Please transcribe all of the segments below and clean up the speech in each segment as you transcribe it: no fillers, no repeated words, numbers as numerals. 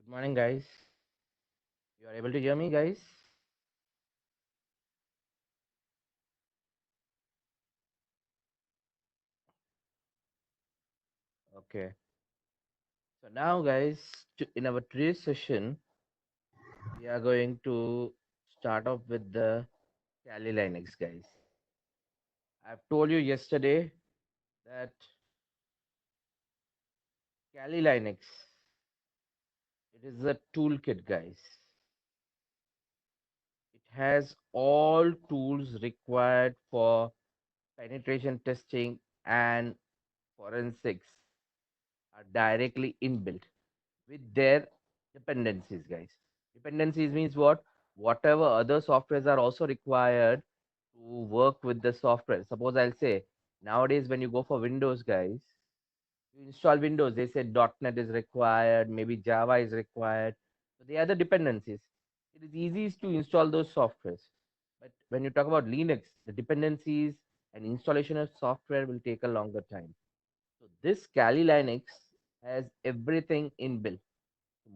Morning, guys. You are able to hear me, guys? Okay. So now, guys, in our today's session, we are going to start off with the Kali Linux, guys. I've told you yesterday that Kali Linux, it is a toolkit, guys. It has all tools required for penetration testing and forensics are directly inbuilt with their dependencies, guys. Dependencies means what? Whatever other softwares are also required to work with the software. Suppose I'll say nowadays when you go for Windows, guys, you install Windows, they say .NET is required, maybe Java is required. So they are the dependencies. It is easy to install those softwares. But when you talk about Linux, the dependencies and installation of software will take a longer time. So this Kali Linux has everything inbuilt.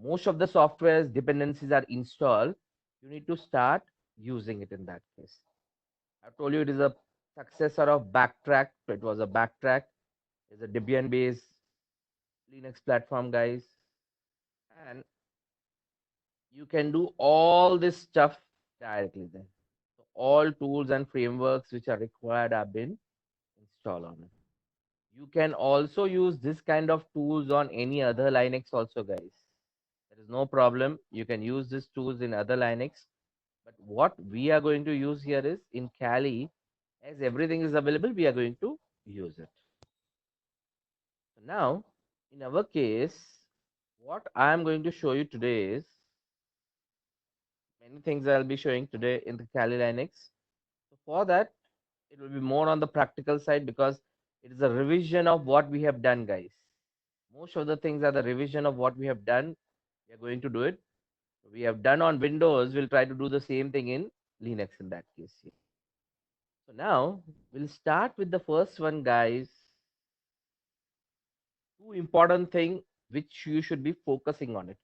Most of the software's dependencies are installed. You need to start using it in that case. I told you it is a successor of Backtrack. It was a Backtrack. It's a Debian based Linux platform, guys. And you can do all this stuff directly there. So all tools and frameworks which are required have been installed on it. You can also use this kind of tools on any other Linux also, guys. There is no problem. You can use these tools in other Linux. But what we are going to use here is in Kali, as everything is available, we are going to use it. So now, in our case, what I am going to show you today is many things I'll be showing today in the Kali Linux. So for that, it will be more on the practical side because it is a revision of what we have done, guys. Most of the things are the revision of what we have done. We are going to do it. We have done on Windows. We'll try to do the same thing in Linux in that case. So now we'll start with the first one, guys. Two important thing which you should be focusing on it.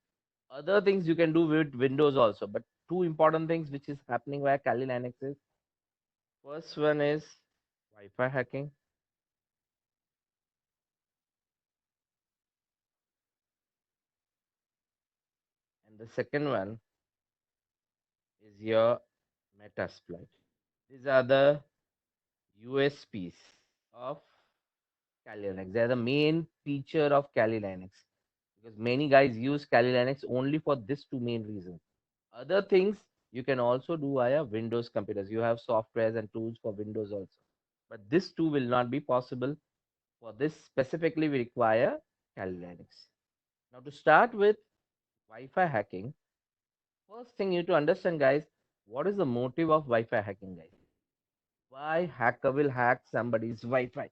Other things you can do with Windows also, but two important things which is happening via Kali Linux is first one is Wi-Fi hacking, and the second one is your Metasploit. These are the USPs of Kali Linux. They are the main feature of Kali Linux because many guys use Kali Linux only for this two main reasons. Other things you can also do via Windows computers. You have softwares and tools for Windows also. But this too will not be possible. For this specifically, we require Kali Linux. Now to start with Wi-Fi hacking, first thing you need to understand, guys, what is the motive of Wi-Fi hacking, guys? Why hacker will hack somebody's Wi-Fi?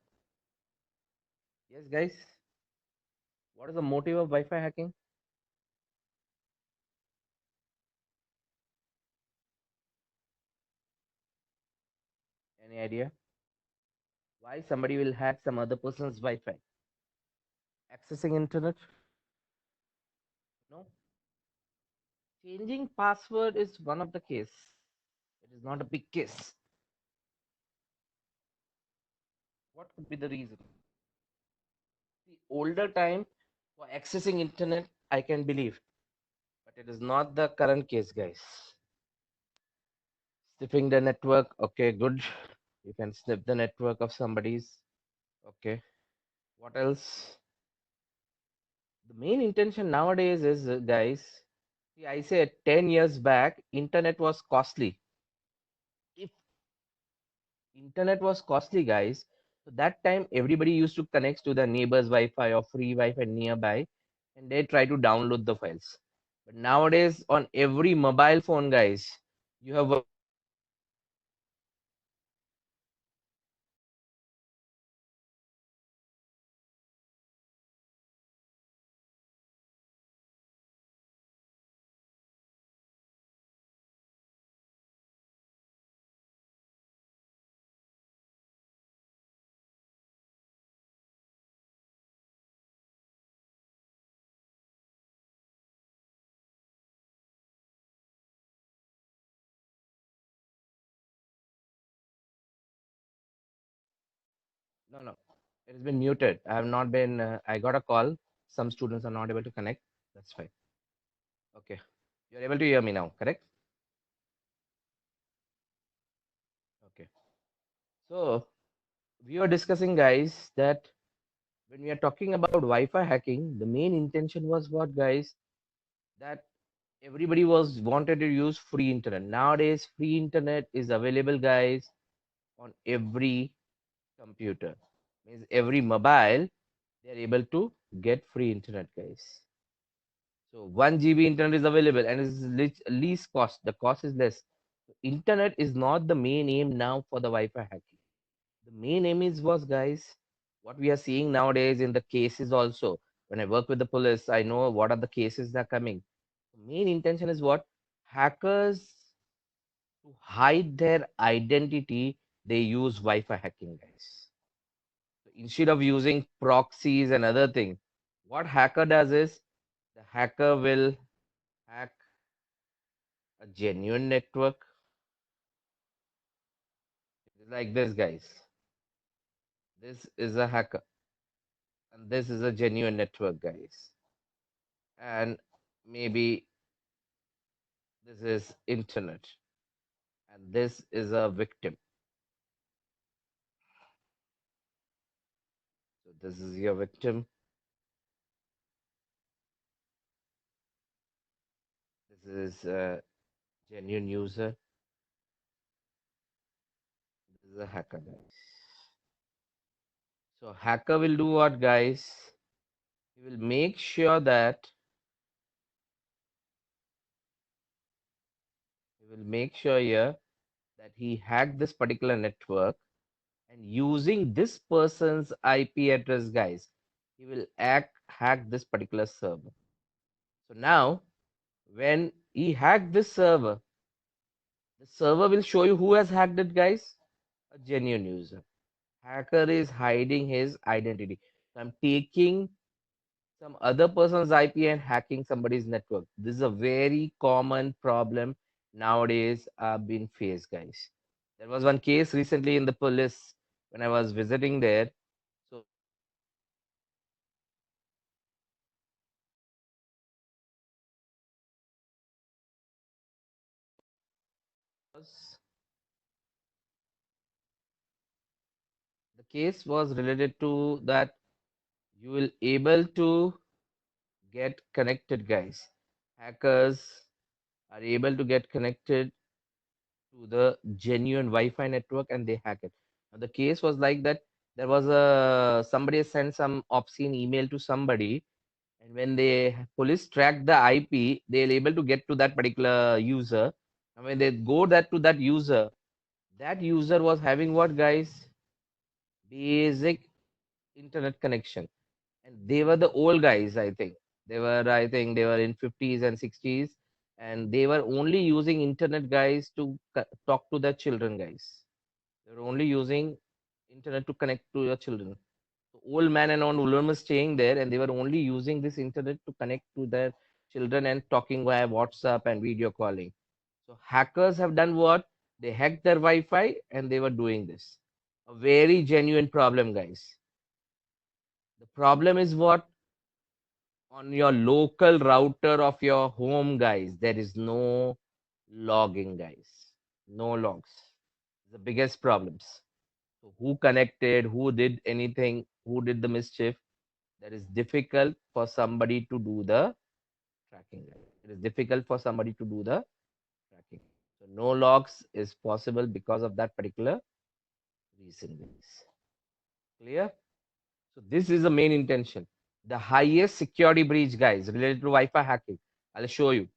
Yes, guys. What is the motive of Wi-Fi hacking? Any idea? Why somebody will hack some other person's Wi-Fi? Accessing internet? No. Changing password is one of the case. It is not a big case. What could be the reason? The older time for accessing internet, I can believe, but it is not the current case, guys. Sniffing the network, okay, good. You can snip the network of somebody's. Okay. What else? The main intention nowadays is, guys. See, I said 10 years back, internet was costly. If internet was costly, guys, so that time everybody used to connect to the neighbor's Wi-Fi or free Wi-Fi nearby, and they try to download the files. But nowadays, on every mobile phone, guys, you have No, no. It has been muted. I have not been. I got a call. Some students are not able to connect. That's fine. Okay. You're able to hear me now, correct? Okay. So we were discussing, guys, that when we are talking about Wi-Fi hacking, the main intention was what, guys? That everybody was wanted to use free internet. Nowadays, free internet is available, guys, on every computer. Means every mobile, they are able to get free internet, guys. So 1 GB internet is available and is least cost. The cost is less. Internet is not the main aim now for the Wi-Fi hacking. The main aim is was, guys, what we are seeing nowadays in the cases also. When I work with the police, I know what are the cases that are coming. The main intention is what? Hackers, to hide their identity, they use Wi-Fi hacking, guys. So instead of using proxies and other things, what hacker does is the hacker will hack a genuine network. Like this, guys. This is a hacker, and this is a genuine network, guys. And maybe this is internet, and this is a victim. So this is your victim. This is a genuine user. This is a hacker, guys. So hacker will do what, guys? He will make sure that here that he hacked this particular network, and using this person's IP address, guys, he will hack this particular server. So now, when he hacked this server, the server will show you who has hacked it, guys. A genuine user. Hacker is hiding his identity. So I'm taking some other person's IP and hacking somebody's network. This is a very common problem nowadays being faced, guys. There was one case recently in the police when I was visiting there. So the case was related to that you will able to get connected, guys. Hackers are able to get connected to the genuine Wi-Fi network and they hack it. Now, the case was like that there was a somebody sent some obscene email to somebody, and when the police tracked the IP, they're able to get to that particular user. And when they go to that user was having what, guys? Basic internet connection, and they were the old guys. I think they were in 50s and 60s, and they were only using internet, guys, to talk to their children, guys. They were only using internet to connect to your children. So old man and old woman was staying there, and they were only using this internet to connect to their children and talking via WhatsApp and video calling. So hackers have done what? They hacked their Wi-Fi and they were doing this. A very genuine problem, guys. The problem is what? On your local router of your home, guys, there is no logging, guys. No logs. The biggest problems. So who connected, who did anything, who did the mischief? That is difficult for somebody to do the tracking. It is difficult for somebody to do the tracking. So no logs is possible because of that particular reason, guys. Clear? So this is the main intention. The highest security breach, guys, related to Wi-Fi hacking. I'll show you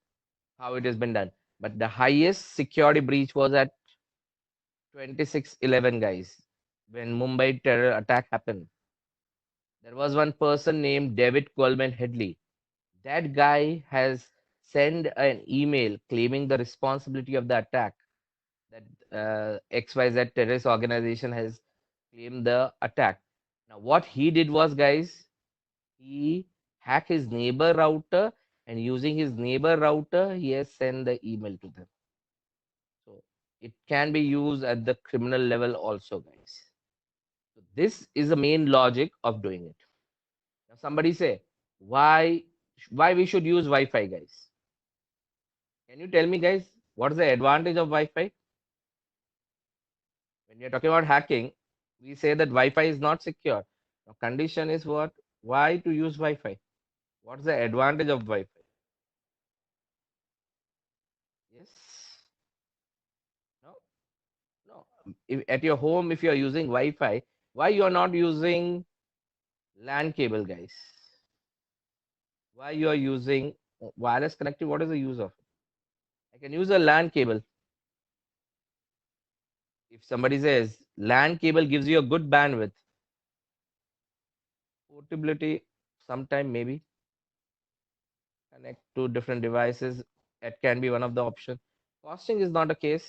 how it has been done. But the highest security breach was at 26/11, guys, when Mumbai terror attack happened. There was one person named David Coleman Headley. That guy has sent an email claiming the responsibility of the attack. That XYZ terrorist organization has claimed the attack. Now, what he did was, guys, he hacked his neighbor router, and using his neighbor router, he has sent the email to them. So it can be used at the criminal level also, guys. So This is the main logic of doing it. Now somebody say, why why we should use Wi-Fi, guys? Can you tell me, guys, what is the advantage of Wi-Fi? When we are talking about hacking, we say that Wi-Fi is not secure. Now, condition is what? Why to use Wi-Fi? What's the advantage of Wi-Fi? Yes. No. No. If, at your home, if you are using Wi-Fi, why you are not using LAN cable, guys? Why you are using wireless connectivity? What is the use of it? I can use a LAN cable. If somebody says LAN cable gives you a good bandwidth, portability, sometime maybe connect to different devices. It can be one of the option. Costing is not a case.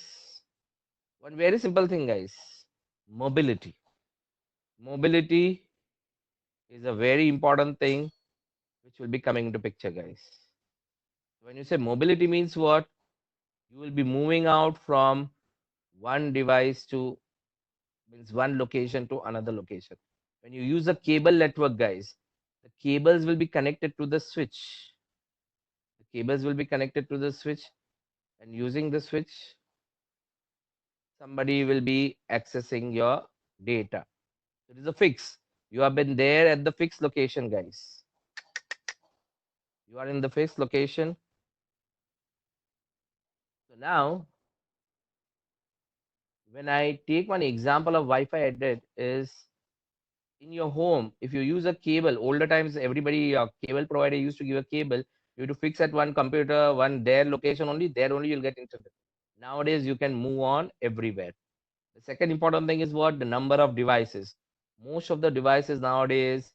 One very simple thing, guys. Mobility. Mobility is a very important thing which will be coming into picture, guys. When you say mobility means what? You will be moving out from one device to means one location to another location. When you use a cable network, guys, the cables will be connected to the switch. The cables will be connected to the switch, and using the switch, somebody will be accessing your data. It is a fix. You have been there at the fixed location, guys. You are in the fixed location. So now, when I take one example of Wi-Fi I did is in your home, if you use a cable, older times everybody cable provider used to give a cable. You have to fix at one computer, one their location only. There only you'll get internet. Nowadays you can move on everywhere. The second important thing is what? The number of devices. Most of the devices nowadays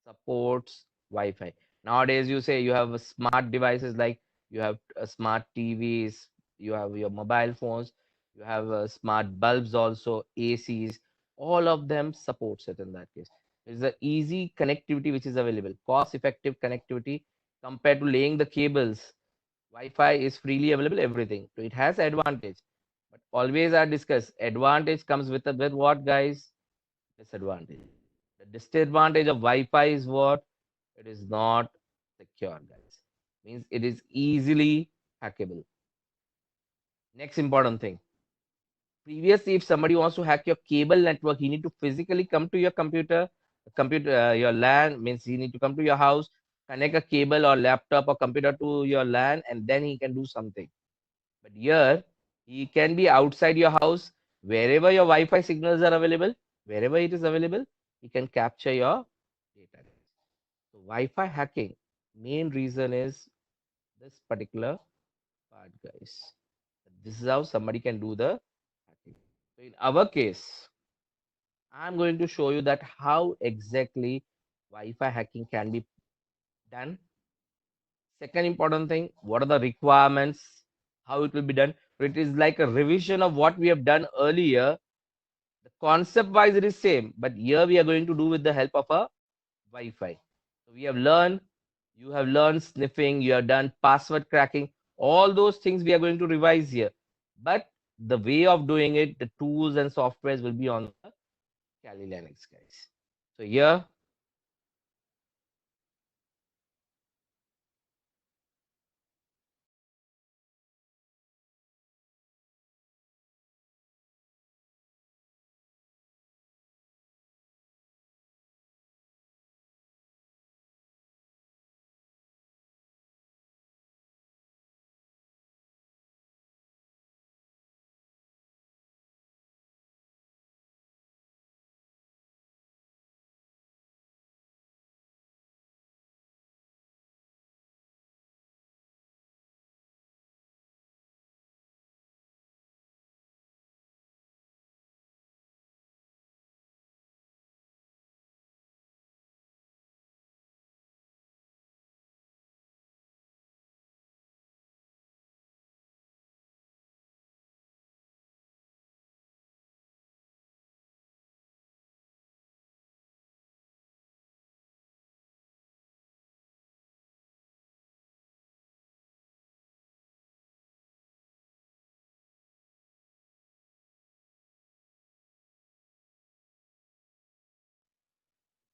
supports Wi-Fi. Nowadays, you say you have smart devices like you have smart TVs, you have your mobile phones, you have smart bulbs also, ACs. All of them supports it in that case. It's the easy connectivity which is available, cost-effective connectivity compared to laying the cables. Wi-Fi is freely available, everything. So it has advantage. But always I discuss advantage comes with what, guys? Disadvantage. The disadvantage of Wi-Fi is what? It is not secure, guys. Means it is easily hackable. Next important thing. Previously, if somebody wants to hack your cable network, he need to physically come to your computer, your LAN means he need to come to your house, connect a cable or laptop or computer to your LAN, and then he can do something. But here, he can be outside your house, wherever your Wi-Fi signals are available, wherever it is available, he can capture your data. So Wi-Fi hacking, main reason is this particular part, guys. This is how somebody can do the hacking. So in our case, I'm going to show you that how exactly Wi-Fi hacking can be done. Second important thing, what are the requirements, how it will be done. So it is like a revision of what we have done earlier. The concept wise it is same, but here we are going to do with the help of a Wi-Fi. So we have learned, you have learned sniffing, you have done password cracking, all those things we are going to revise here. But the way of doing it, the tools and softwares will be on the Kali Linux, guys. So here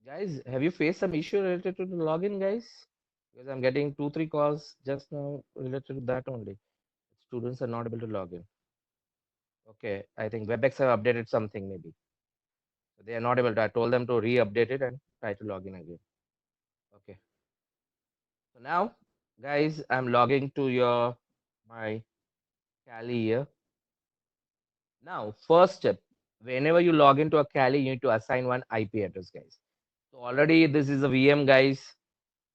Guys, have you faced some issue related to the login, guys? Because I'm getting two, three calls just now related to that only. Students are not able to log in. Okay, I think WebEx have updated something maybe. So they are not able to. I told them to re-update it and try to log in again. Okay. So now, guys, I'm logging to your my Kali here. Now, first step, whenever you log into a Kali, you need to assign one IP address, guys. So already this is a VM, guys.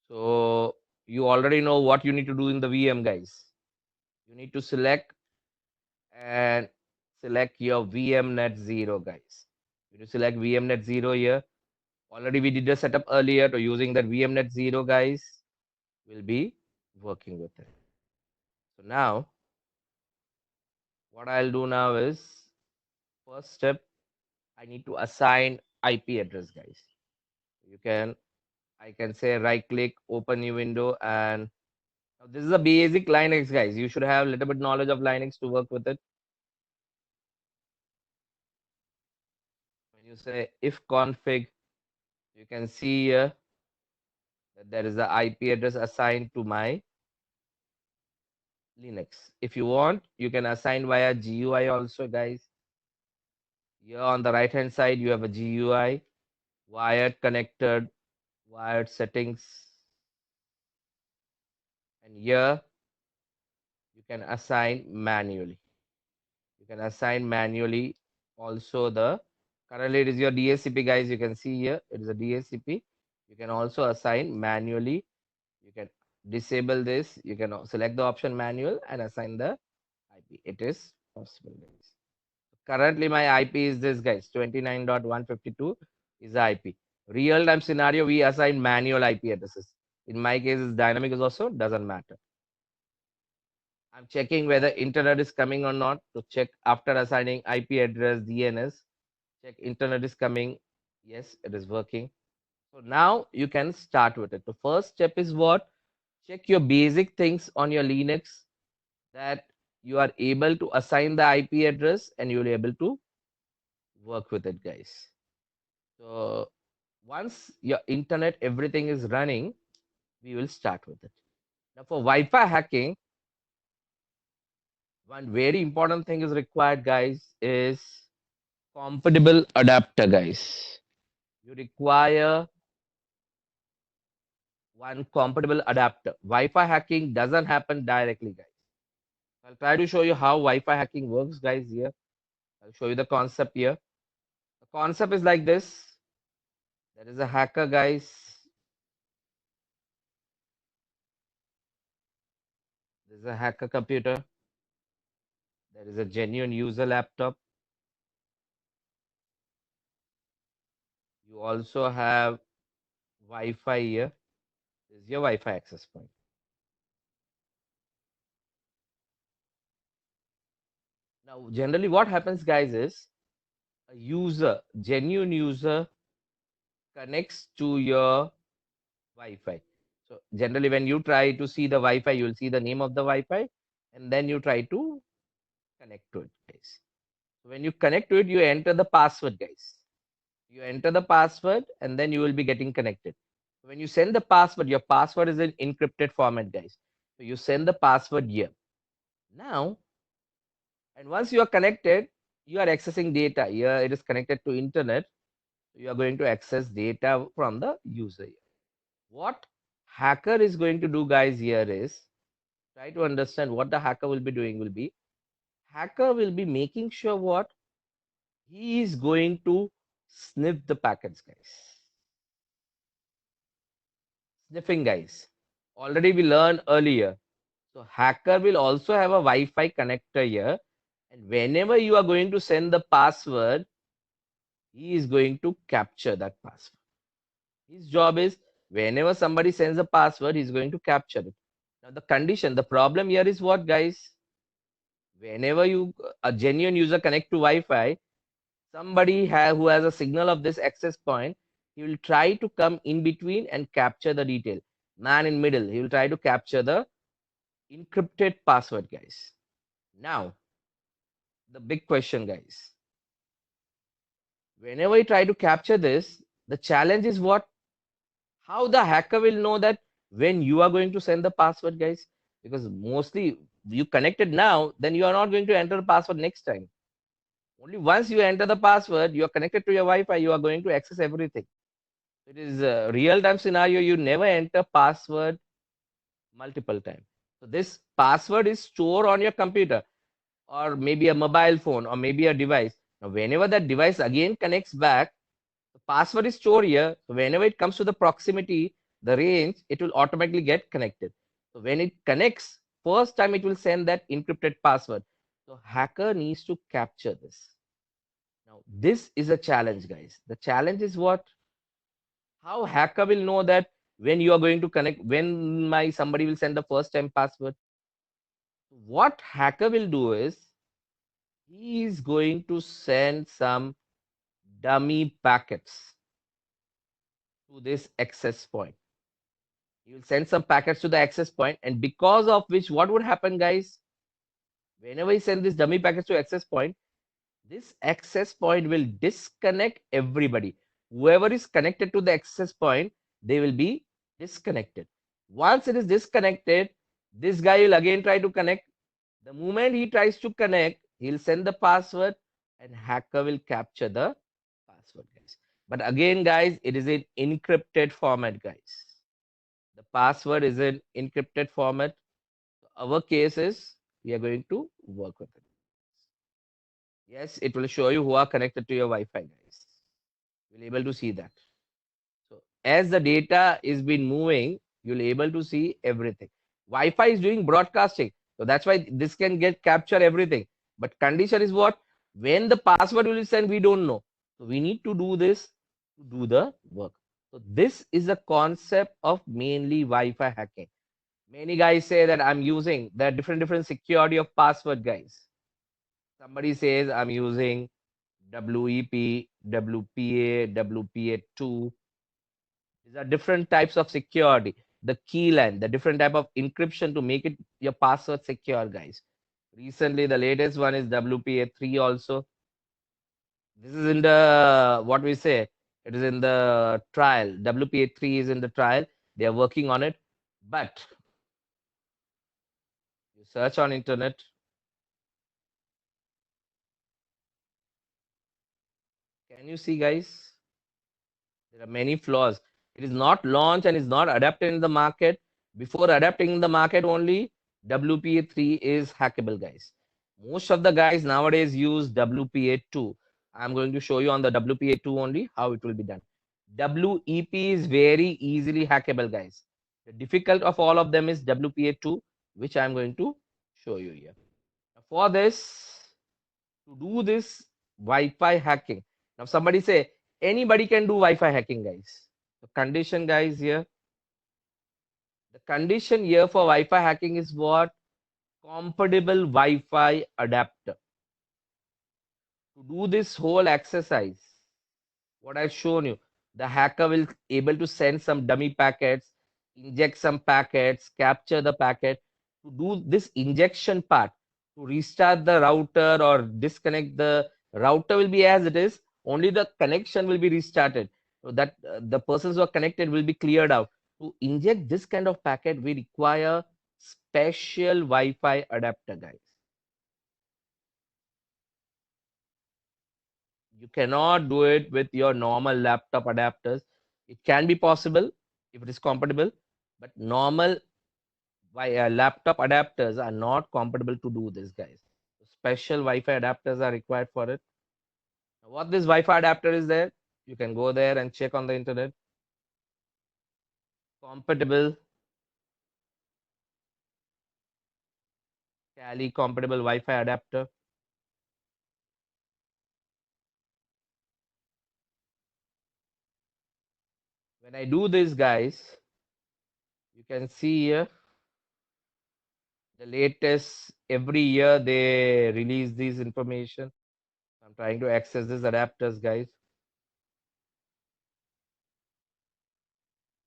So you already know what you need to do in the VM, guys. You need to select and select your VMnet 0, guys. You need to select VMnet 0 here. Already we did the setup earlier, to using that VMnet 0, guys. We'll be working with it. So now, what I'll do now is, first step, I need to assign IP address, guys. You can, I can say right click, open new window, and now this is a basic Linux, guys. You should have a little bit knowledge of Linux to work with it. When you say if config, you can see here that there is the IP address assigned to my Linux. If you want, you can assign via GUI also, guys. Here on the right hand side, you have a GUI, wired connected, wired settings, and here you can assign manually. You can assign manually also the, currently it is your DHCP, guys. You can see here it is a DHCP. You can also assign manually. You can disable this. You can select the option manual and assign the IP. It is possible, guys. Currently my IP is this, guys. 29.152 is the IP. Real time scenario, we assign manual IP addresses. In my case, it's dynamic is also doesn't matter. I'm checking whether internet is coming or not. To check after assigning IP address DNS, check internet is coming. Yes, it is working. So now you can start with it. The first step is what? Check your basic things on your Linux, that you are able to assign the IP address and you'll be able to work with it, guys. So once your internet, everything is running, we will start with it. Now for Wi-Fi hacking, one very important thing is required, guys, is compatible adapter, guys. You require one compatible adapter. Wi-Fi hacking doesn't happen directly, guys. I'll try to show you how Wi-Fi hacking works, guys. Here, I'll show you the concept here. The concept is like this. There is a hacker, guys. There's a hacker computer. There is a genuine user laptop. You also have Wi-Fi here. This is your Wi-Fi access point. Now, generally, what happens, guys, is a user, genuine user, connects to your Wi-Fi. So, generally, when you try to see the Wi-Fi, you will see the name of the Wi-Fi, and then you try to connect to it, guys. So, when you connect to it, you enter the password, guys. You enter the password, and then you will be getting connected. When you send the password, your password is in encrypted format, guys. So, you send the password here. Now, and once you are connected, you are accessing data. Here it is connected to internet. You are going to access data from the user. What hacker is going to do, guys, here is try to understand what the hacker will be doing. Will be hacker will be making sure what he is going to sniff the packets, guys. Sniffing, guys. Already we learned earlier. So hacker will also have a Wi-Fi connector here, and whenever you are going to send the password, he is going to capture that password. His job is whenever somebody sends a password, he's going to capture it. Now, the condition, the problem here is what, guys? Whenever you, a genuine user connect to Wi-Fi, somebody who has a signal of this access point, he will try to come in between and capture the detail. Man in middle, he will try to capture the encrypted password, guys. Now, the big question, guys. Whenever you try to capture this, The challenge is what? How the hacker will know that when you are going to send the password, guys? Because mostly you connected now, then you are not going to enter the password next time. Only once you enter the password, you are connected to your Wi-Fi, you are going to access everything. It is a real-time scenario. You never enter password multiple times. So this password is stored on your computer or maybe a mobile phone or maybe a device. Now, whenever that device again connects back, the password is stored here. So whenever it comes to the proximity, the range, it will automatically get connected. So when it connects, first time it will send that encrypted password. So hacker needs to capture this. Now this is a challenge, guys. The challenge is what? How hacker will know that when you are going to connect, when my somebody will send the first time password. What hacker will do is he is going to send some dummy packets to this access point. He will send some packets to the access point, and because of which, what would happen, guys? Whenever he send this dummy packets to access point, this access point will disconnect everybody. Whoever is connected to the access point, they will be disconnected. Once it is disconnected, this guy will again try to connect. The moment he tries to connect, he'll send the password and hacker will capture the password, guys. But again, guys, it is in encrypted format, guys. The password is in encrypted format. So our case is we are going to work with it. Yes, it will show you who are connected to your Wi-Fi, guys. You'll be able to see that. So as the data is been moving, you'll be able to see everything. Wi-Fi is doing broadcasting. So that's why this can get capture everything. But condition is what? When the password will be sent, we don't know. So we need to do this to do the work. So this is the concept of mainly Wi-Fi hacking. Many guys say that I'm using the different security of password, guys. Somebody says I'm using WEP, WPA, WPA2. These are different types of security. The keyline, the different type of encryption to make it your password secure, guys. Recently, the latest one is WPA3 also. This is in the what we say. It is in the trial. WPA3 is in the trial. They are working on it. But you search on internet. Can you see, guys? There are many flaws. It is not launched and is not adapted in the market. Before adapting in the market only, WPA3 is hackable, guys. Most of the guys nowadays use WPA2. I'm going to show you on the WPA2 only how it will be done. WEP is very easily hackable, guys. The difficult of all of them is WPA2, which I'm going to show you here. For this, to do this Wi-Fi hacking. Now somebody say anybody can do Wi-Fi hacking, guys. The condition, guys, here. The condition here for Wi-Fi hacking is what? Compatible Wi-Fi adapter. To do this whole exercise, what I've shown you, the hacker will able to send some dummy packets, inject some packets, capture the packet. To do this injection part, to restart the router or disconnect the router will be as it is, only the connection will be restarted. So that the persons who are connected will be cleared out. To inject this kind of packet, we require special Wi-Fi adapter, guys. You cannot do it with your normal laptop adapters. It can be possible if it is compatible, but normal laptop adapters are not compatible to do this, guys. Special Wi-Fi adapters are required for it. What this Wi-Fi adapter is there, you can go there and check on the internet. Compatible, Cali compatible Wi-Fi adapter. When I do this, guys, you can see here the latest every year they release these information. I'm trying to access these adapters, guys.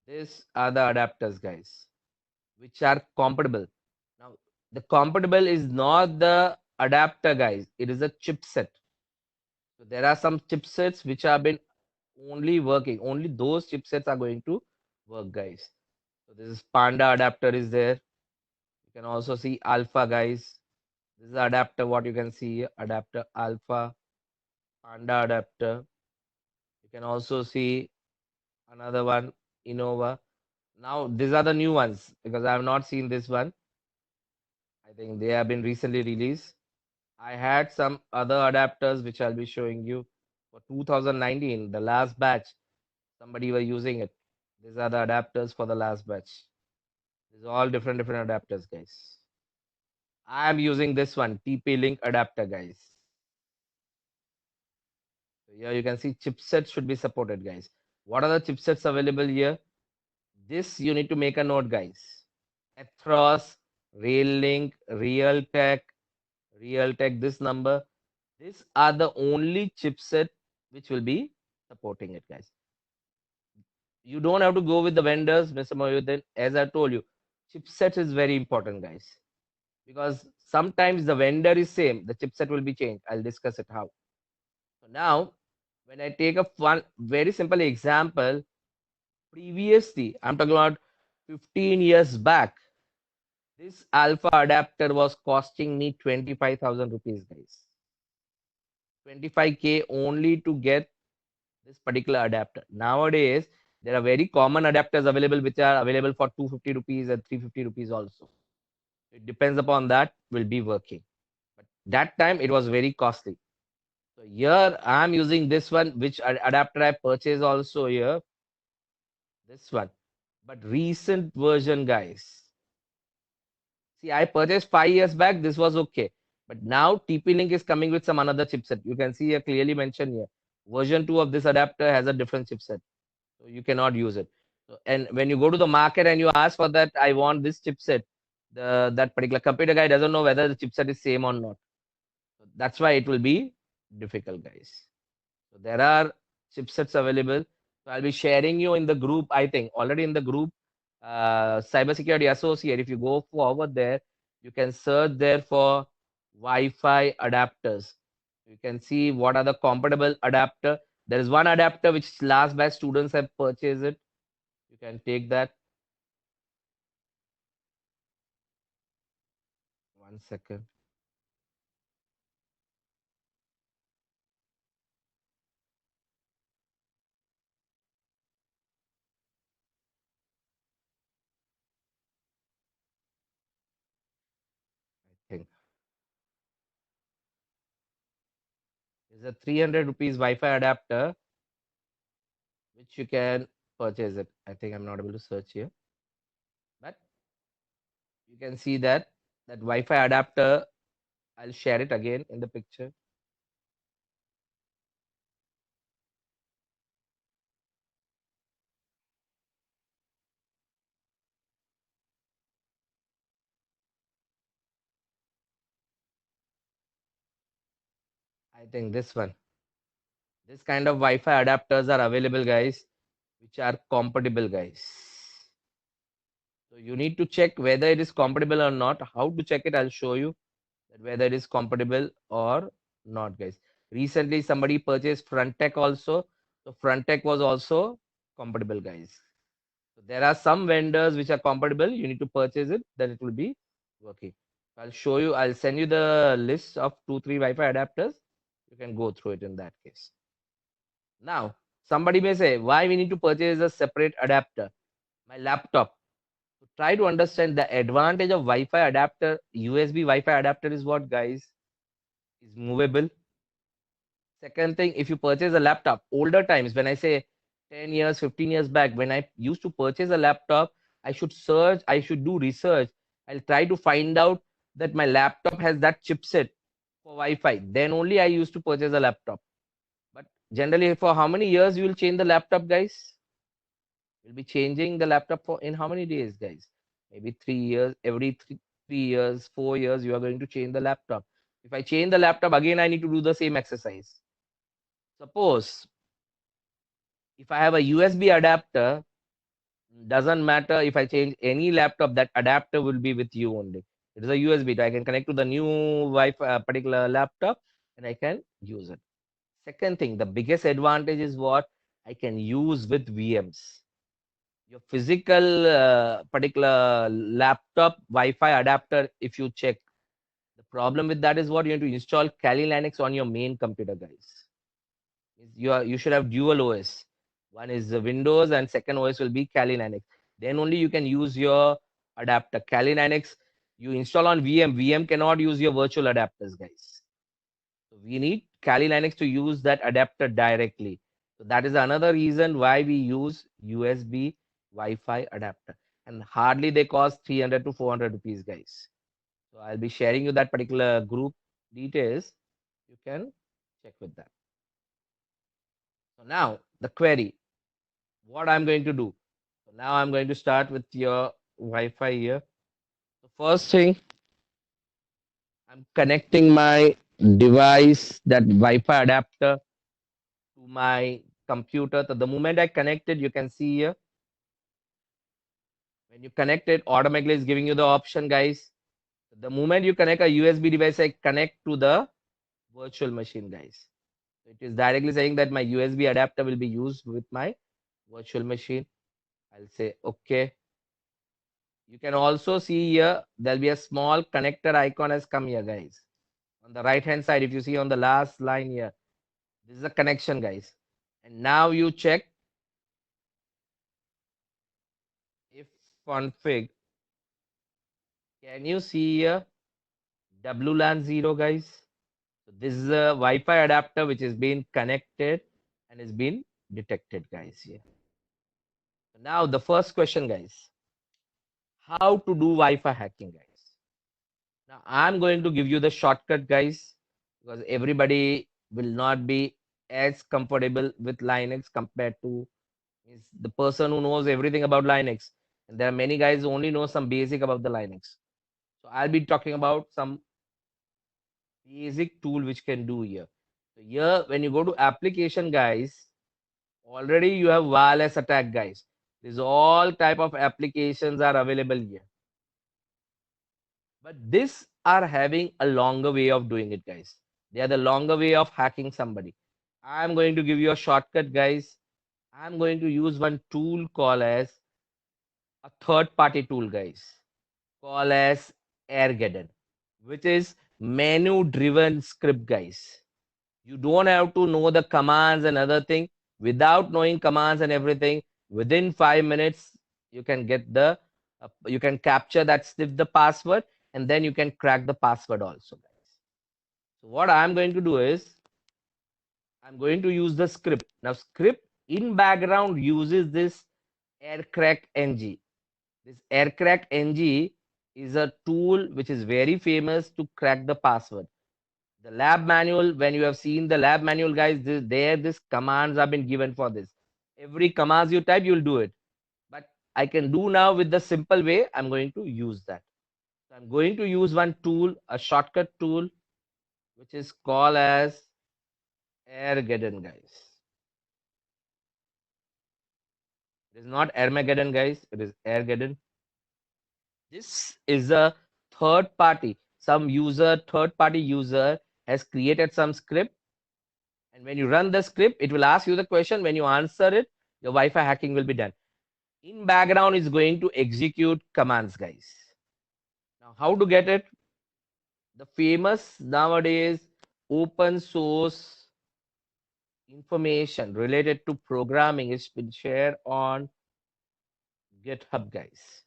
These are the adapters, guys, which are compatible. Now, the compatible is not the adapter, guys. It is a chipset. So there are some chipsets which have been only working. Only those chipsets are going to work, guys. So this is Panda adapter is there. You can also see Alpha, guys. This is adapter. What you can see here, adapter Alpha, Panda adapter. You can also see another one, Innova. Now these are the new ones because I have not seen this one. I think they have been recently released. I had some other adapters which I'll be showing you for 2019, the last batch. Somebody were using it. These are the adapters for the last batch. These are all different adapters, guys. I am using this one, TP-Link adapter, guys. So here you can see chipsets should be supported, guys. What are the chipsets available here? This you need to make a note, guys. Ethros, Rail-Link, Realtek, this number. These are the only chipset which will be supporting it, guys. You don't have to go with the vendors, Mr. Mohyuddin. As I told you, chipset is very important, guys. Because sometimes the vendor is same, the chipset will be changed. I'll discuss it how. So now, when I take a one very simple example, previously, I'm talking about 15 years back, this alpha adapter was costing me 25,000 rupees, guys. 25K only to get this particular adapter. Nowadays, there are very common adapters available which are available for 250 rupees and 350 rupees also. It depends upon that will be working. But that time it was very costly. So here I am using this one, which adapter I purchased also here. This one. But recent version, guys. See, I purchased 5 years back. This was okay. But now TP-Link is coming with some another chipset. You can see here clearly mentioned here. Version 2 of this adapter has a different chipset. So you cannot use it. So, and when you go to the market and you ask for that, I want this chipset, that particular computer guy doesn't know whether the chipset is same or not. So that's why it will be difficult, guys. So there are chipsets available. So I'll be sharing you in the group. I think already in the group, cybersecurity associate. If you go forward there, you can search there for Wi-Fi adapters. You can see what are the compatible adapter. There is one adapter which last batch students have purchased it. You can take that. 1 second. I think it's a 300 rupees Wi-Fi adapter which you can purchase it. I think I'm not able to search here, but you can see that Wi-Fi adapter. I'll share it again in the picture. I think this one. This kind of Wi-Fi adapters are available, guys, which are compatible, guys. So you need to check whether it is compatible or not. How to check it? I'll show you that whether it is compatible or not, guys. Recently, somebody purchased Frontech also. So Frontech was also compatible, guys. So there are some vendors which are compatible. You need to purchase it, then it will be working. I'll show you. I'll send you the list of 2, 3 Wi-Fi adapters. You can go through it in that case. Now, somebody may say, why we need to purchase a separate adapter? My laptop. So try to understand the advantage of Wi-Fi adapter. USB Wi-Fi adapter is what, guys? Is movable. Second thing, if you purchase a laptop, older times, when I say 10 years, 15 years back, when I used to purchase a laptop, I should search, I should do research. I'll try to find out that my laptop has that chipset for Wi-Fi. Then only I used to purchase a laptop. But generally, for how many years you will change the laptop, guys? You'll be changing the laptop for in how many days, guys? Maybe 3 years, every 3 years, 4 years, you are going to change the laptop. If I change the laptop again, I need to do the same exercise. Suppose if I have a USB adapter, doesn't matter if I change any laptop, that adapter will be with you only. It is a USB. I can connect to the new Wi-Fi particular laptop and I can use it. Second thing, the biggest advantage is what? I can use with VMs. Your physical particular laptop Wi-Fi adapter, if you check, the problem with that is what you have to install Kali Linux on your main computer, guys. You should have dual OS. One is the Windows and second OS will be Kali Linux. Then only you can use your adapter. Kali Linux you install on VM. VM cannot use your virtual adapters, guys. So we need Kali Linux to use that adapter directly. So that is another reason why we use USB Wi-Fi adapter. And hardly they cost 300 to 400 rupees, guys. So I'll be sharing you that particular group details. You can check with that. So now the query, what I'm going to do. So now I'm going to start with your Wi-Fi here. The first thing, I'm connecting my device, that Wi-Fi adapter, to my computer. So the moment I connect it, you can see here. When you connect it, automatically it's giving you the option, guys. The moment you connect a USB device, I connect to the virtual machine, guys. So it is directly saying that my USB adapter will be used with my virtual machine. I'll say okay. You can also see here, there'll be a small connector icon has come here, guys. On the right hand side, if you see on the last line here, this is a connection, guys. And now you check if config. Can you see here WLAN 0, guys? So this is a Wi-Fi adapter which is being connected and is being detected, guys. Here. So now the first question, guys. How to do Wi-Fi hacking, guys? Now I'm going to give you the shortcut, guys, because everybody will not be as comfortable with Linux compared to is the person who knows everything about Linux. And there are many guys who only know some basic about the Linux. So I'll be talking about some basic tool which can do here. So here, when you go to application, guys, already you have wireless attack, guys. These all type of applications are available here. But this are having a longer way of doing it, guys. They are the longer way of hacking somebody. I'm going to give you a shortcut, guys. I'm going to use one tool called as a third party tool, guys, called as Airgeddon, which is menu driven script, guys. You don't have to know the commands and other thing. Without knowing commands and everything, within 5 minutes, you can get the, you can capture that, sniff the password, and then you can crack the password also, guys. So what I'm going to do is, I'm going to use the script. Now, script in background uses this aircrack ng. This aircrack ng is a tool which is very famous to crack the password. The lab manual, when you have seen the lab manual, guys, this commands have been given for this. Every commands you type, you'll do it. But I can do now with the simple way. I'm going to use that. So I'm going to use one tool, a shortcut tool, which is called as Airgeddon, guys. It is not Armageddon, guys. It is Airgeddon. This is a third party. Some user, third party user has created some script. And when you run the script, it will ask you the question. When you answer it, your Wi-Fi hacking will be done. In background is going to execute commands, guys. Now, how to get it? The famous nowadays open source information related to programming is been shared on GitHub, guys.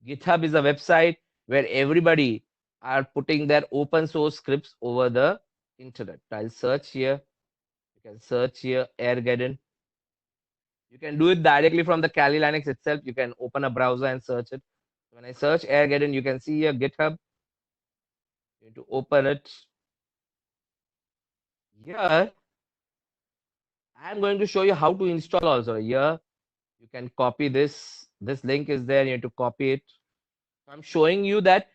GitHub is a website where everybody are putting their open source scripts over the internet. I'll search here. You can search here Airgeddon. You can do it directly from the Kali Linux itself. You can open a browser and search it. When I search Airgeddon, you can see here GitHub. You need to open it. Here, I'm going to show you how to install also. Here, you can copy this. This link is there. You need to copy it. I'm showing you that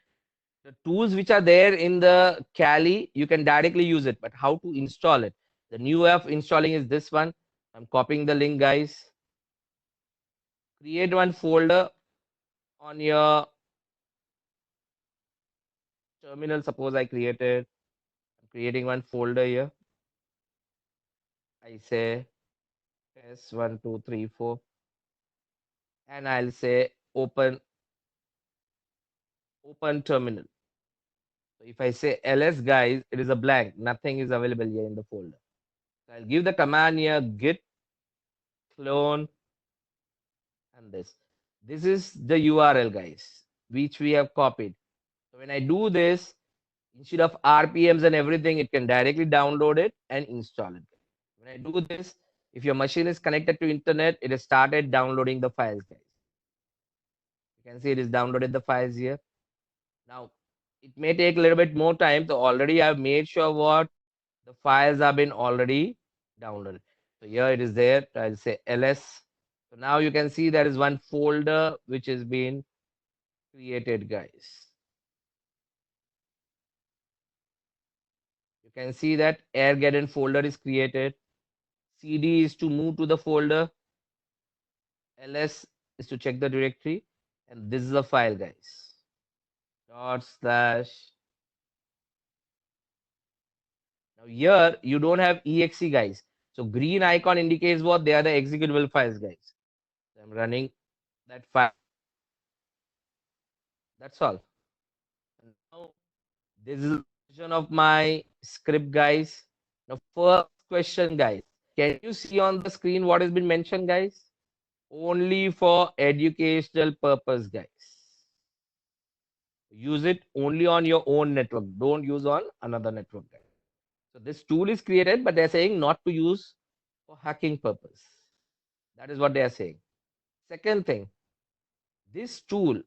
the tools which are there in the Kali, you can directly use it. But how to install it? The new way of installing is this one. I'm copying the link, guys. Create one folder on your terminal. Suppose I created. I'm creating one folder here. I say S1234, and I'll say open terminal. So if I say ls guys, it is a blank, nothing is available here in the folder. So I'll give the command here git clone and this. This is the URL guys, which we have copied. So when I do this, instead of RPMs and everything, it can directly download it and install it. When I do this, if your machine is connected to internet, it has started downloading the files, guys. You can see it is downloaded the files here. Now, it may take a little bit more time. So already I've made sure what the files have been already downloaded. So here it is there. I'll say ls. So now you can see there is one folder which has been created, guys. You can see that airgadden folder is created. CD is to move to the folder. ls is to check the directory. And this is the file, guys. Dot slash. Now here you don't have exe, guys. So green icon indicates what they are the executable files, guys. So I'm running that file. That's all. Now this is the version of my script, guys. Now first question, guys. Can you see on the screen what has been mentioned, guys? Only for educational purpose, guys. Use it only on your own network. Don't use on another network, guys. So this tool is created, but they're saying not to use for hacking purpose. That is what they are saying. Second thing, this tool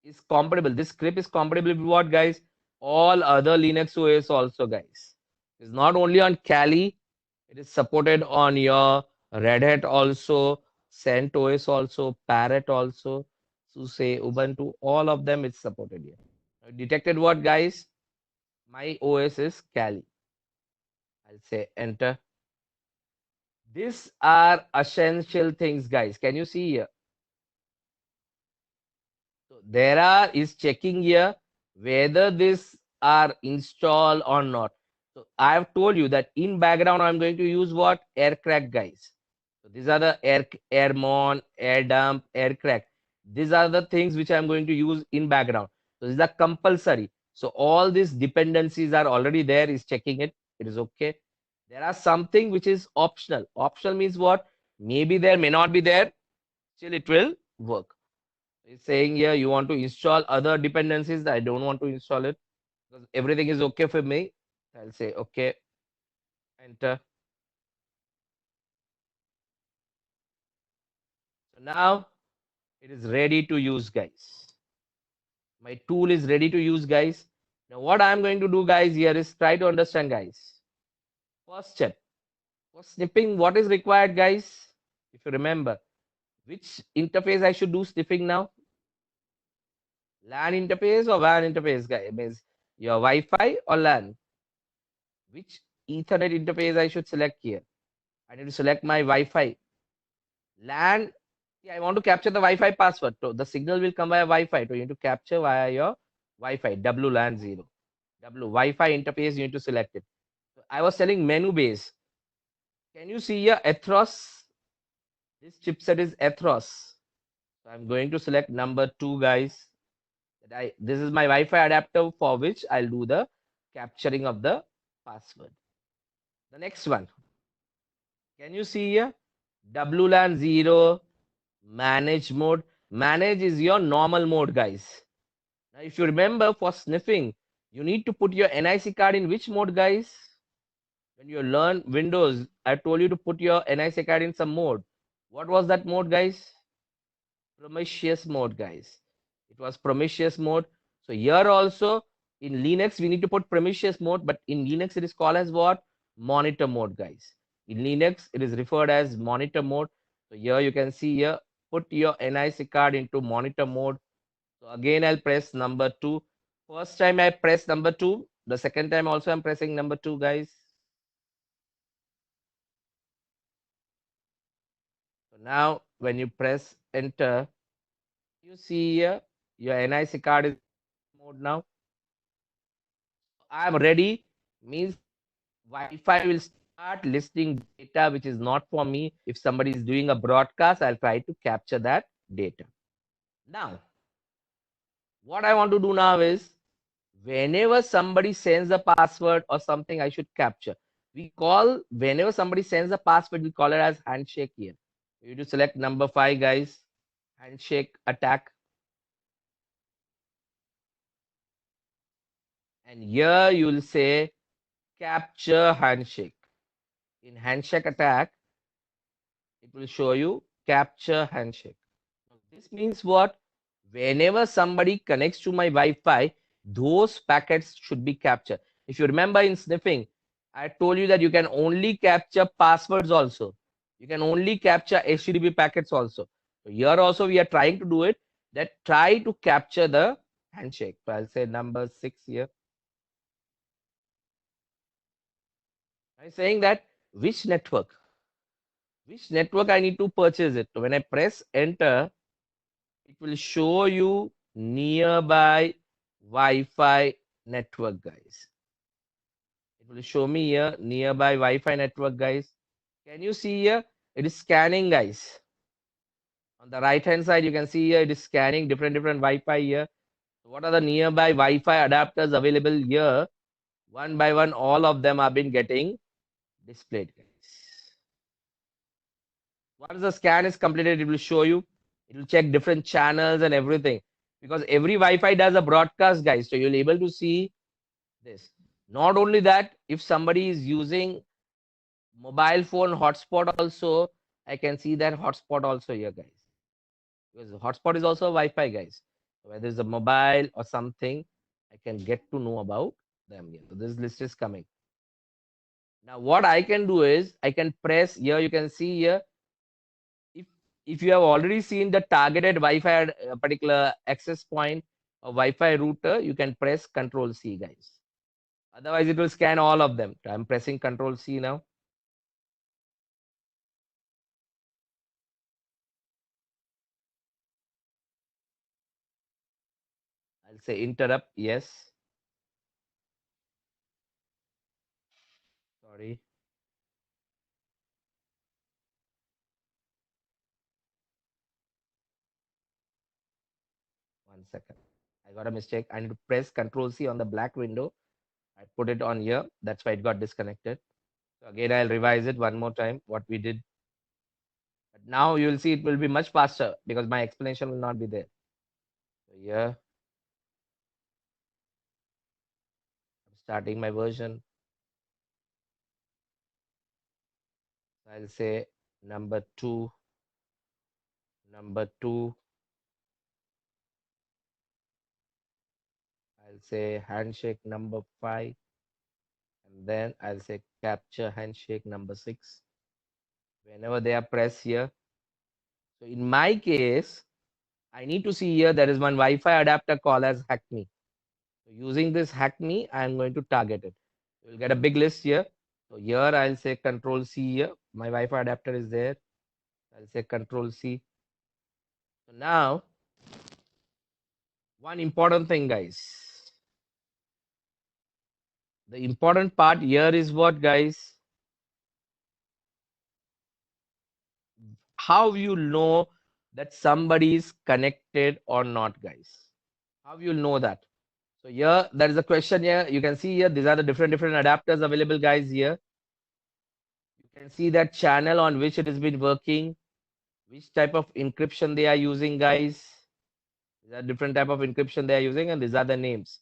is compatible. This script is compatible with what, guys? All other Linux OS also, guys. It's not only on Kali, it is supported on your Red Hat also, CentOS also, Parrot also, SUSE, Ubuntu, all of them it's supported here. I detected what, guys? My OS is Kali. I'll say enter. These are essential things, guys. Can you see here? So there are is checking here whether this are installed or not. So I have told you that in background I'm going to use what aircrack, guys. So these are the airmon, air dump, aircrack. These are the things which I'm going to use in background. So these are compulsory. So all these dependencies are already there. Is checking it. It is okay. There are something which is optional. Optional means what? Maybe there, may not be there. Still, it will work. It's saying here you want to install other dependencies that I don't want to install it because everything is okay for me. I'll say okay, enter. So now it is ready to use, guys. My tool is ready to use, guys. Now what I'm going to do, guys, here is try to understand, guys. First step for sniffing, what is required, guys? If you remember, which interface I should do sniffing now? LAN interface or WAN interface, guys? Means your Wi-Fi or LAN? Which Ethernet interface I should select here? I need to select my Wi-Fi. LAN, I want to capture the Wi-Fi password. So the signal will come via Wi-Fi. So you need to capture via your Wi-Fi, WLAN 0. Wi-Fi interface, you need to select it. So I was telling menu base. Can you see here Ethros? This chipset is Ethros. So I'm going to select number 2, guys. This is my Wi-Fi adapter for which I'll do the capturing of the password. The next one. Can you see here? WLAN 0 manage mode. Manage is your normal mode, guys. Now, if you remember for sniffing, you need to put your NIC card in which mode, guys? When you learn Windows, I told you to put your NIC card in some mode. What was that mode, guys? Promiscuous mode, guys. It was promiscuous mode. So here also in Linux, we need to put promiscuous mode, but in Linux, it is called as what? Monitor mode, guys. In Linux, it is referred as monitor mode. So here you can see here, put your NIC card into monitor mode. So again, I'll press number 2. First time I press number 2. The second time also I'm pressing number 2, guys. So now when you press enter, you see here your NIC card is mode now. I'm ready means Wi-Fi will start listing data which is not for me. If somebody is doing a broadcast, I'll try to capture that data. Now, what I want to do now is whenever somebody sends a password or something, I should capture. Whenever somebody sends a password, we call it as handshake here. You need to select number 5, guys. Handshake attack. And here you will say capture handshake. In handshake attack, it will show you capture handshake. This means what? Whenever somebody connects to my Wi-Fi, those packets should be captured. If you remember in sniffing, I told you that you can only capture passwords also. You can only capture HTTP packets also. So here also we are trying to do it, that try to capture the handshake. So I'll say number 6 here. I'm saying that which network? Which network I need to purchase it. So when I press enter, it will show you nearby Wi-Fi network, guys. It will show me here nearby Wi-Fi network, guys. Can you see here? It is scanning, guys. On the right hand side, you can see here it is scanning different Wi-Fi here. So what are the nearby Wi-Fi adapters available here? One by one, all of them have been getting displayed, guys. Once the scan is completed, it will show you. It will check different channels and everything. Because every Wi-Fi does a broadcast, guys. So you'll be able to see this. Not only that, if somebody is using mobile phone hotspot also, I can see that hotspot also here, guys. Because hotspot is also a Wi-Fi, guys. So whether it's a mobile or something, I can get to know about them here. So this list is coming. Now what I can do is I can press here. You can see here if if you have already seen the targeted Wi-Fi particular access point or Wi-Fi router, you can press Control C, guys. Otherwise, it will scan all of them. I'm pressing Control C now. I'll say interrupt. Yes. Sorry. 1 second. I got a mistake. I need to press Control C on the black window. I put it on here. That's why it got disconnected. So again, I'll revise it one more time, what we did. But now you will see it will be much faster because my explanation will not be there. So here, I'm starting my version. I'll say number 2, number 2. I'll say handshake number 5. And then I'll say capture handshake number 6. Whenever they are pressed here. So in my case, I need to see here there is one Wi-Fi adapter called as hack me. So using this hack me, I'm going to target it. You'll get a big list here. So here I'll say Control C here. My Wi-Fi adapter is there. I'll say Control C. So now, one important thing, guys. The important part here is what, guys? How you know that somebody is connected or not, guys? How you'll know that? So here, there is a question here. You can see here, these are the different adapters available, guys, here. You can see that channel on which it has been working, which type of encryption they are using, guys. These are different type of encryption they are using, and these are the names.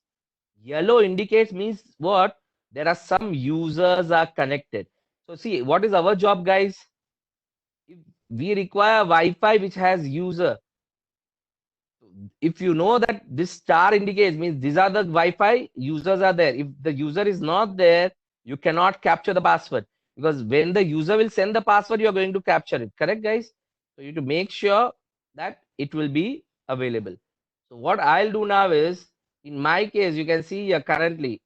Yellow indicates means what? There are some users are connected. So see, what is our job, guys? If we require Wi-Fi which has user, if you know that this star indicates means these are the Wi-Fi users are there. If the user is not there, you cannot capture the password because when the user will send the password, you are going to capture it. Correct, guys? So you have to make sure that it will be available. So what I'll do now is, in my case, you can see here currently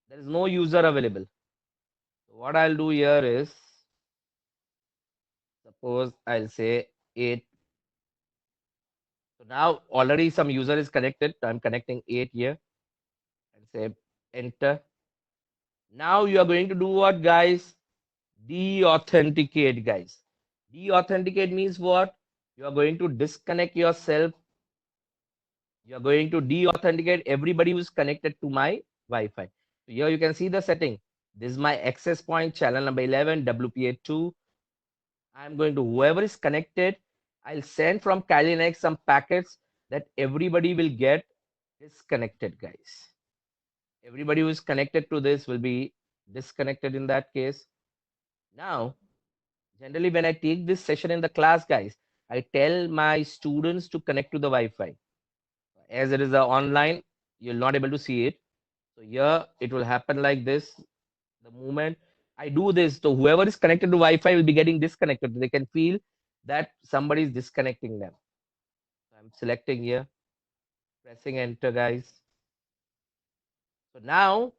there is no user available. So what I'll do here is, suppose I'll say 8. So now already some user is connected. So I'm connecting 8 here and say enter. Now you are going to do what, guys? De-authenticate, guys. De-authenticate means what? You are going to disconnect yourself. You are going to de-authenticate everybody who's connected to my Wi-Fi. So here you can see the setting. This is my access point, channel number 11, WPA2. I'm going to whoever is connected, I'll send from Kali Next some packets that everybody will get disconnected, guys. Everybody who is connected to this will be disconnected in that case. Now, generally, when I take this session in the class, guys, I tell my students to connect to the Wi-Fi. As it is online, you're not able to see it. So here it will happen like this. The moment I do this, so whoever is connected to Wi-Fi will be getting disconnected. They can feel that somebody is disconnecting them. So I'm selecting here, pressing enter, guys. So now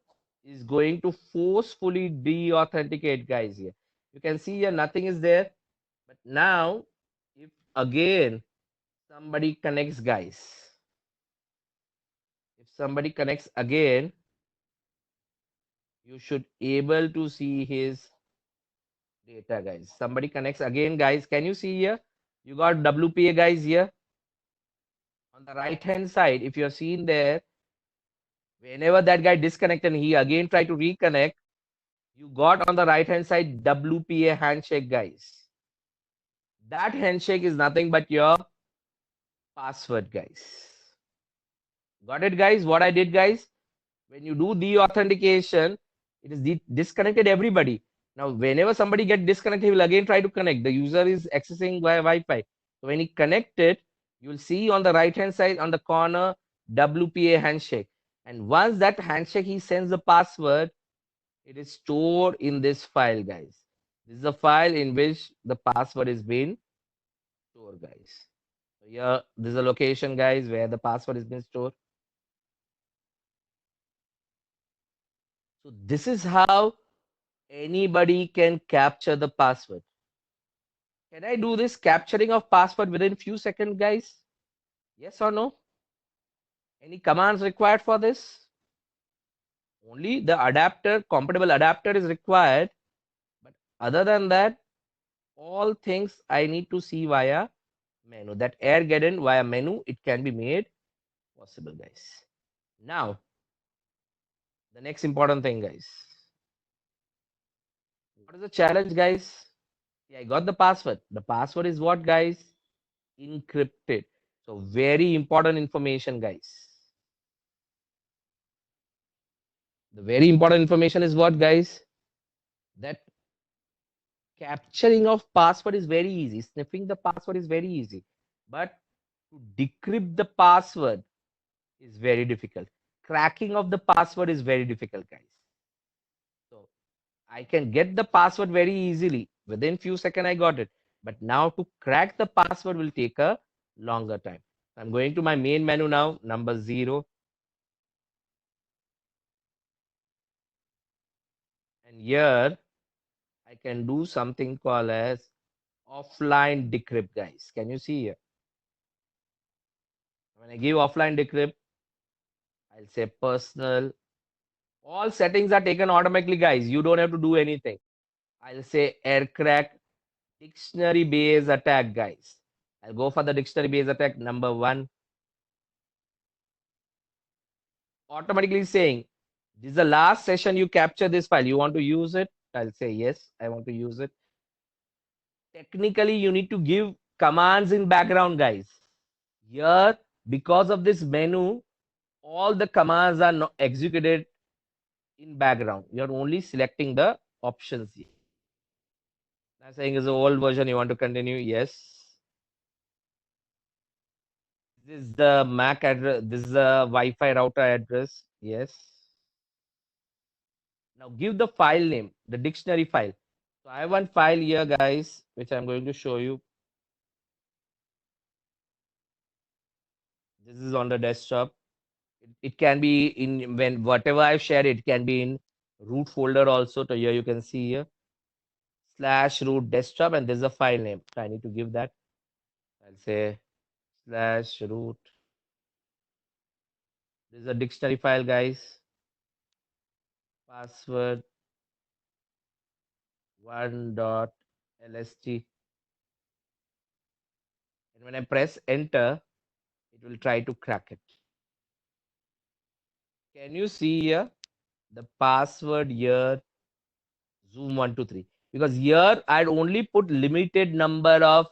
is going to forcefully de-authenticate, guys. Here you can see here nothing is there. But now, if again somebody connects, guys, if somebody connects again, you should able to see his data, guys. Somebody connects again, guys. Can you see here? You got WPA, guys, here on the right hand side. If you're seeing there, whenever that guy disconnected and he again tried to reconnect, you got on the right hand side WPA handshake, guys. That handshake is nothing but your password, guys. Got it, guys? What I did, guys? When you do de-authentication, it is disconnected everybody. Now, whenever somebody get disconnected, he will again try to connect. The user is accessing via Wi-Fi. So when he connected, you will see on the right-hand side on the corner WPA handshake. And once that handshake, he sends the password, it is stored in this file, guys. This is a file in which the password is being stored, guys. So here, this is a location, guys, where the password is being stored. So this is how anybody can capture the password. Can I do this capturing of password within few seconds, guys? Yes or no? Any commands required for this? Only the adapter, compatible adapter is required. But other than that, all things I need to see via menu. That air get via menu, it can be made possible, guys. Now, the next important thing, guys. What is the challenge, guys? Yeah, I got the password. The password is what, guys? Encrypted. So very important information, guys. The very important information is what, guys? That capturing of password is very easy. Sniffing the password is very easy. But to decrypt the password is very difficult. Cracking of the password is very difficult, guys. So I can get the password very easily. Within few seconds, I got it. But now to crack the password will take a longer time. I'm going to my main menu now, number 0. And here I can do something called as offline decrypt, guys. Can you see here? When I give offline decrypt, I'll say personal. All settings are taken automatically, guys. You don't have to do anything. I'll say aircraft dictionary based attack, guys. I'll go for the dictionary based attack number 1. Automatically saying, this is the last session you capture this file. You want to use it? I'll say yes, I want to use it. Technically, you need to give commands in background, guys. Here, because of this menu, all the commands are not executed in background. You're only selecting the options here. I'm saying is the old version. You want to continue? Yes. This is the MAC address. This is the Wi-Fi router address. Yes. Now give the file name, the dictionary file. So I have one file here, guys, which I'm going to show you. This is on the desktop. It can be in when whatever I've shared, it can be in root folder also. So here you can see here /root desktop, and there's a file name. So I need to give that. I'll say /root. This is a dictionary file, guys. password 1.lst. And when I press enter, it will try to crack it. Can you see here the password here? Zoom 123. Because here I'd only put limited number of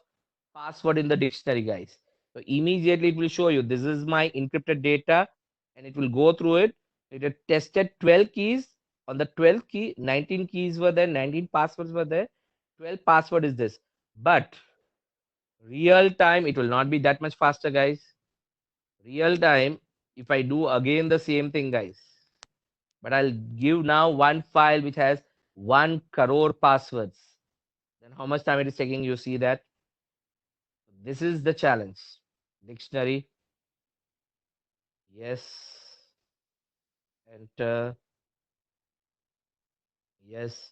password in the dictionary, guys. So immediately it will show you this is my encrypted data, and it will go through it. It had tested 12 keys. On the 12th key, 19 keys were there, 19 passwords were there. 12 password is this. But real time, it will not be that much faster, guys. Real time, if I do again the same thing, guys, but I'll give now one file which has 1 crore passwords. Then how much time it is taking? You see that? This is the challenge. Dictionary. Yes. Enter. Yes.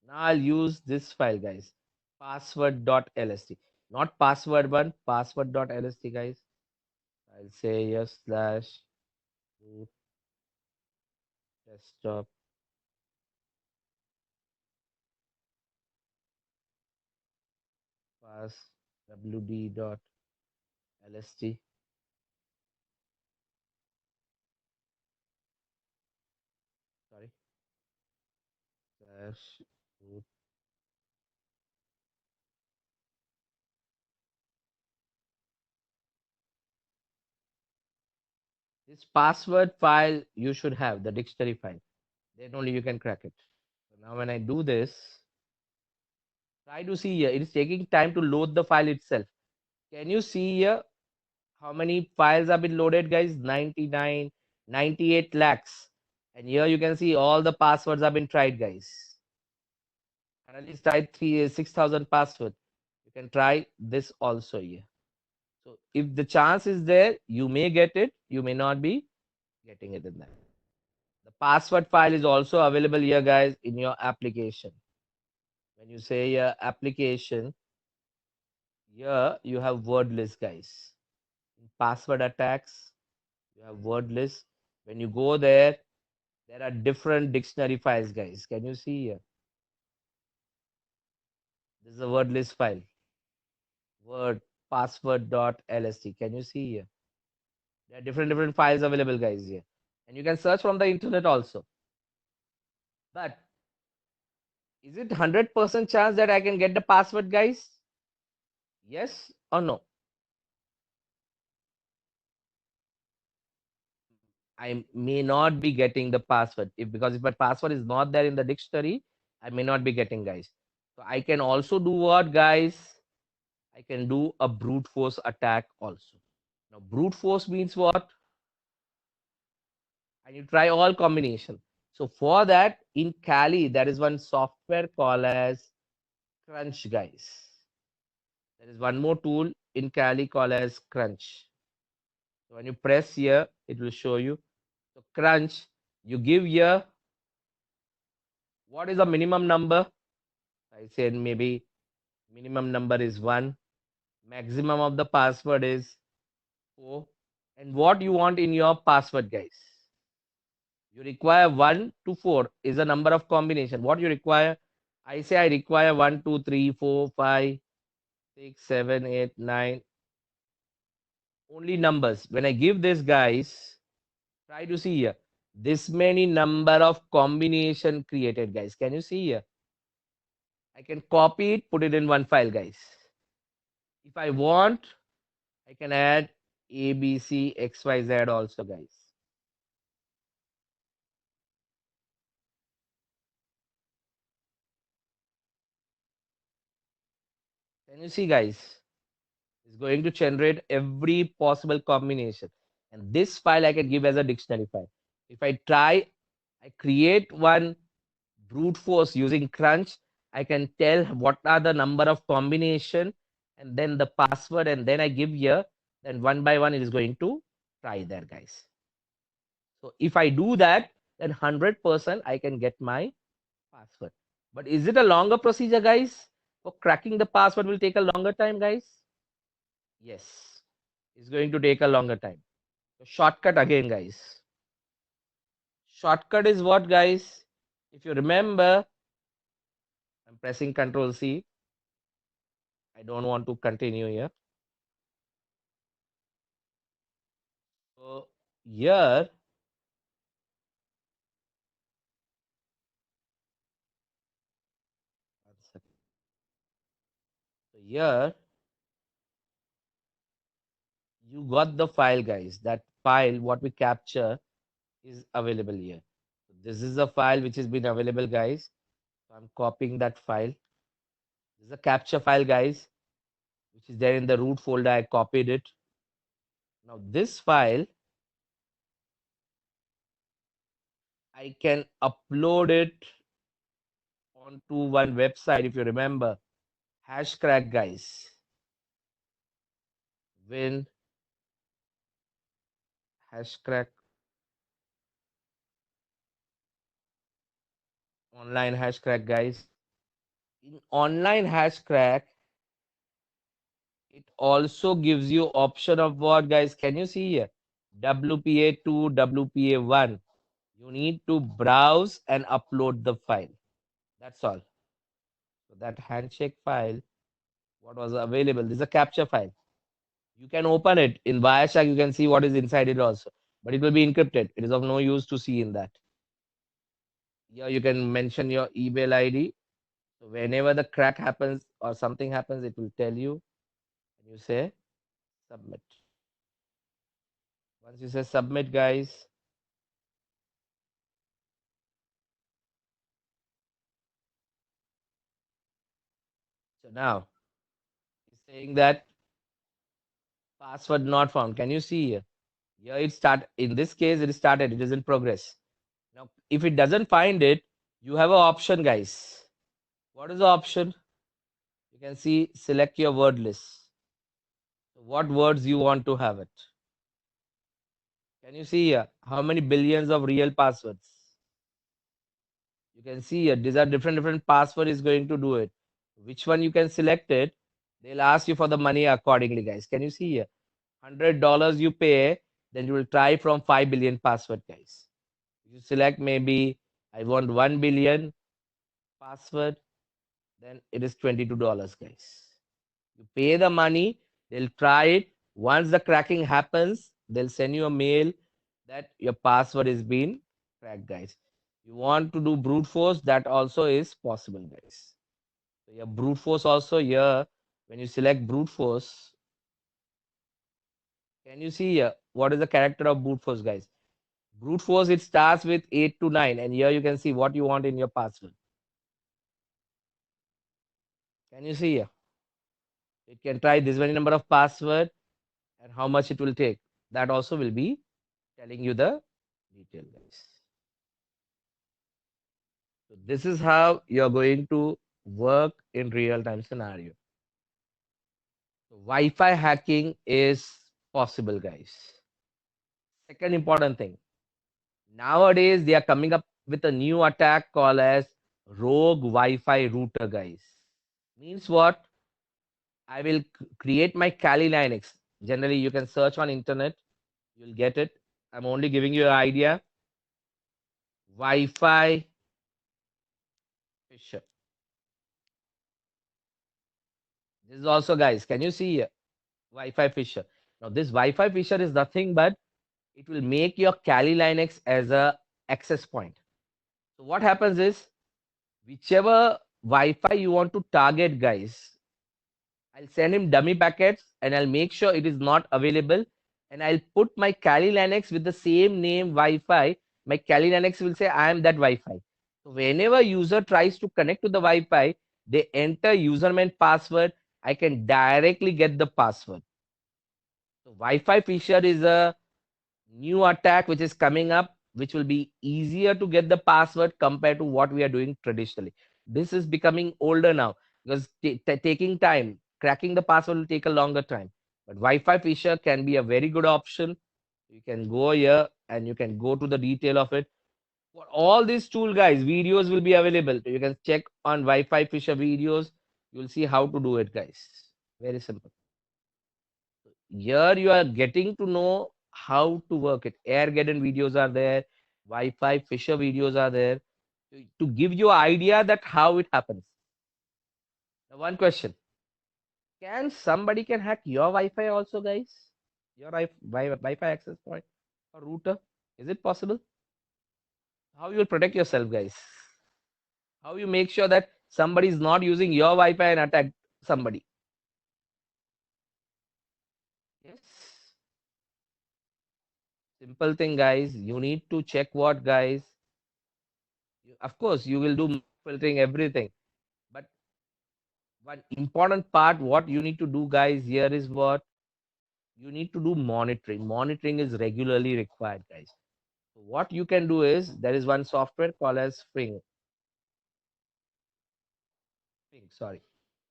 Now I'll use this file, guys. Password.lst. Not password one, password.lst, guys. I'll say yes slash root desktop pass wd.lst. Sorry. Slash root. This password file you should have, the dictionary file. Then only you can crack it. So now when I do this, try to see here. It is taking time to load the file itself. Can you see here how many files have been loaded, guys? 99, 98 lakhs. And here you can see all the passwords have been tried, guys. And at least tried 6,000 passwords. You can try this also here. So if the chance is there, you may get it. You may not be getting it in that. The password file is also available here, guys, in your application. When you say your application, here you have word list, guys. In password attacks, you have word list. When you go there, there are different dictionary files, guys. Can you see here? This is a word list file. Word password.lst. Can you see here? There are different files available, guys, here. And you can search from the internet also. But is it 100% chance that I can get the password, guys? Yes or no? I may not be getting the password because if my password is not there in the dictionary, I may not be getting, guys. So I can also do what, guys? I can do a brute force attack also. Now brute force means what? And you try all combination. So for that, in Kali, there is one software called as Crunch, guys. There is one more tool in Kali called as Crunch. So when you press here, it will show you. So Crunch, you give here what is the minimum number? I said maybe minimum number is 1. Maximum of the password is 4. And what you want in your password, guys? You require 1 to 4 is a number of combination. What you require? I say I require 1, 2, 3, 4, 5, 6, 7, 8, 9. Only numbers. When I give this, guys, try to see here. This many number of combination created, guys. Can you see here? I can copy it, put it in one file, guys. If I want, I can add A, B, C, X, Y, Z also, guys. Can you see, guys? It's going to generate every possible combination. And this file I can give as a dictionary file. If I try, I create one brute force using Crunch, I can tell what are the number of combination and then the password, and then I give here, then one by one it is going to try there, guys. So if I do that, then 100% I can get my password. But is it a longer procedure, guys? For cracking the password will take a longer time, guys? Yes, it's going to take a longer time. So shortcut again, guys. Shortcut is what, guys? If you remember, I'm pressing Control C. I don't want to continue here. So here, one second. So here you got the file, guys. That file, what we capture, is available here. So this is a file which has been available, guys. So I'm copying that file. This is a capture file, guys, which is there in the root folder. I copied it. Now this file, I can upload it onto one website. If you remember, Hashcrack, guys. When Hashcrack, online Hashcrack, guys. In online Hashcrack, it also gives you option of what, guys? Can you see here? WPA2, WPA1. You need to browse and upload the file. That's all. So that handshake file, what was available, this is a capture file. You can open it in Wireshark. You can see what is inside it also, but it will be encrypted. It is of no use to see in that. Here you can mention your email ID. So whenever the crack happens or something happens, it will tell you, and you say submit. Once you say submit, guys, so now it's saying that password not found. Can you see here? Here it start. In this case, it is started. It is in progress. Now, if it doesn't find it, you have an option, guys. What is the option? You can see select your word list. What words you want to have it? Can you see here how many billions of real passwords? You can see here these are different password is going to do it. Which one you can select it? They'll ask you for the money accordingly, guys. Can you see here? $100 you pay, then you will try from 5 billion password, guys. You select maybe I want 1 billion password, then it is $22, guys. You pay the money, they'll try it. Once the cracking happens, they'll send you a mail that your password is being cracked, guys. You want to do brute force, that also is possible, guys. So your brute force also here, when you select brute force, can you see here what is the character of brute force, guys? Brute force, it starts with 8 to 9, and here you can see what you want in your password. Can you see here? It can try this many number of password and how much it will take. That also will be telling you the detail, guys. So this is how you're going to work in real time scenario. So Wi-Fi hacking is possible, guys. Second important thing. Nowadays, they are coming up with a new attack called as rogue Wi-Fi router, guys. Means what? I will create my Kali Linux. Generally, you can search on internet. You'll get it. I'm only giving you an idea. Wi-Fi Fisher. This is also, guys, can you see here? Wi-Fi Fisher. Now, this Wi-Fi Fisher is nothing but it will make your Kali Linux as a access point. So what happens is, whichever Wi-Fi you want to target, guys, I'll send him dummy packets and I'll make sure it is not available. And I'll put my Kali Linux with the same name Wi-Fi. My Kali Linux will say, I am that Wi-Fi. So whenever user tries to connect to the Wi-Fi, they enter username and password. I can directly get the password. So Wi-Fi Fisher is a new attack which is coming up, which will be easier to get the password compared to what we are doing traditionally. This is becoming older now because taking time, cracking the password will take a longer time. But Wi-Fi Fisher can be a very good option. You can go here and you can go to the detail of it. For all these tool, guys, videos will be available. You can check on Wi-Fi Fisher videos. You'll see how to do it, guys. Very simple. Here you are getting to know how to work it. Airgaden videos are there, Wi-Fi Fisher videos are there. to give you an idea that how it happens. Now, one question: can somebody can hack your Wi-Fi also, guys? Your Wi-Fi access point or router? Is it possible? How you will protect yourself, guys? How you make sure that somebody is not using your Wi-Fi and attack somebody? Yes, simple thing, guys. You need to check what, guys. Of course, you will do filtering everything, but one important part, what you need to do, guys, here is what you need to do monitoring. Monitoring is regularly required, guys. So what you can do is there is one software called as Fring. Fing, sorry,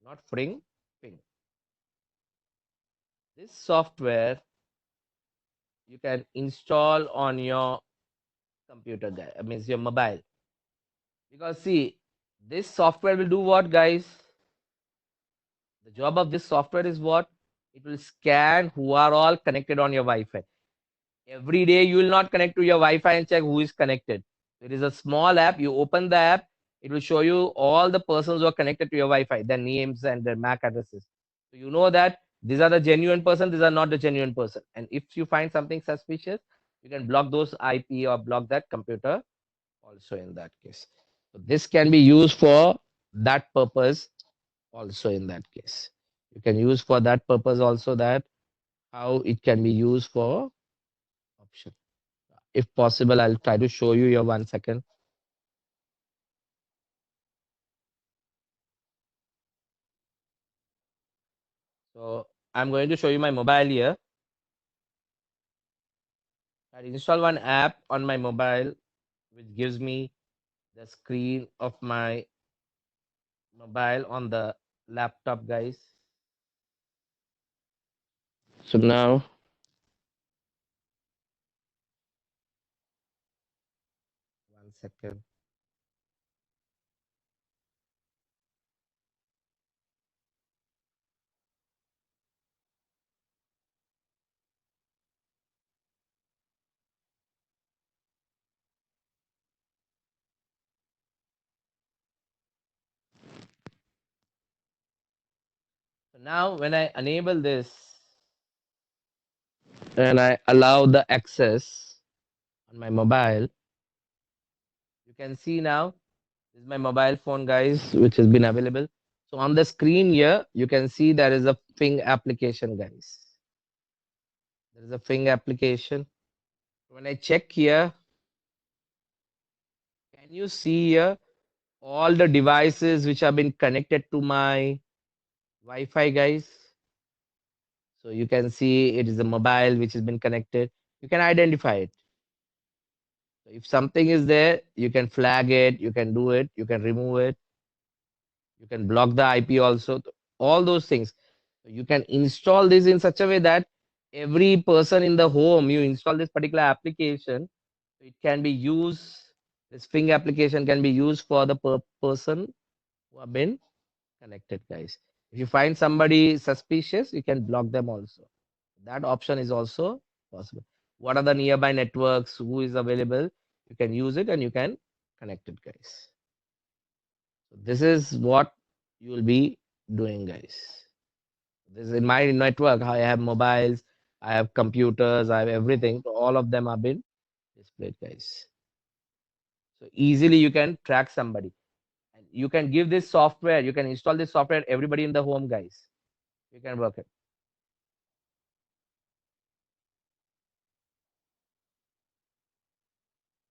not Fring, Fing. This software you can install on your computer, guy. I mean, your mobile. Because see, this software will do what, guys? The job of this software is what? It will scan who are all connected on your Wi-Fi. Every day you will not connect to your Wi-Fi and check who is connected. It is a small app. You open the app, it will show you all the persons who are connected to your Wi-Fi, their names and their MAC addresses. So you know that these are the genuine person, these are not the genuine person. And if you find something suspicious, you can block those IP or block that computer also in that case. So this can be used for that purpose also in that case. You can use for that purpose also, that how it can be used for option. If possible, I'll try to show you your 1 second. So I'm going to show you my mobile here. I install one app on my mobile which gives me the screen of my mobile on the laptop, guys. So now, 1 second. So now when I enable this and I allow the access on my mobile, you can see now this is my mobile phone, guys, which has been available. So on the screen here, you can see there is a Fing application, guys. There is a Fing application. When I check here, can you see here all the devices which have been connected to my Wi-Fi, guys? So you can see it is a mobile which has been connected. You can identify it. So if something is there, you can flag it, you can do it, you can remove it, you can block the IP also. All those things. So you can install this in such a way that every person in the home, you install this particular application, it can be used. This Fing application can be used for the person who have been connected, guys. If you find somebody suspicious, you can block them also. That option is also possible. What are the nearby networks? Who is available? You can use it and you can connect it, guys. So this is what you will be doing, guys. This is in my network. I have mobiles, I have computers, I have everything. So all of them have been displayed, guys. So easily you can track somebody. And you can give this software, you can install this software, everybody in the home, guys. You can work it.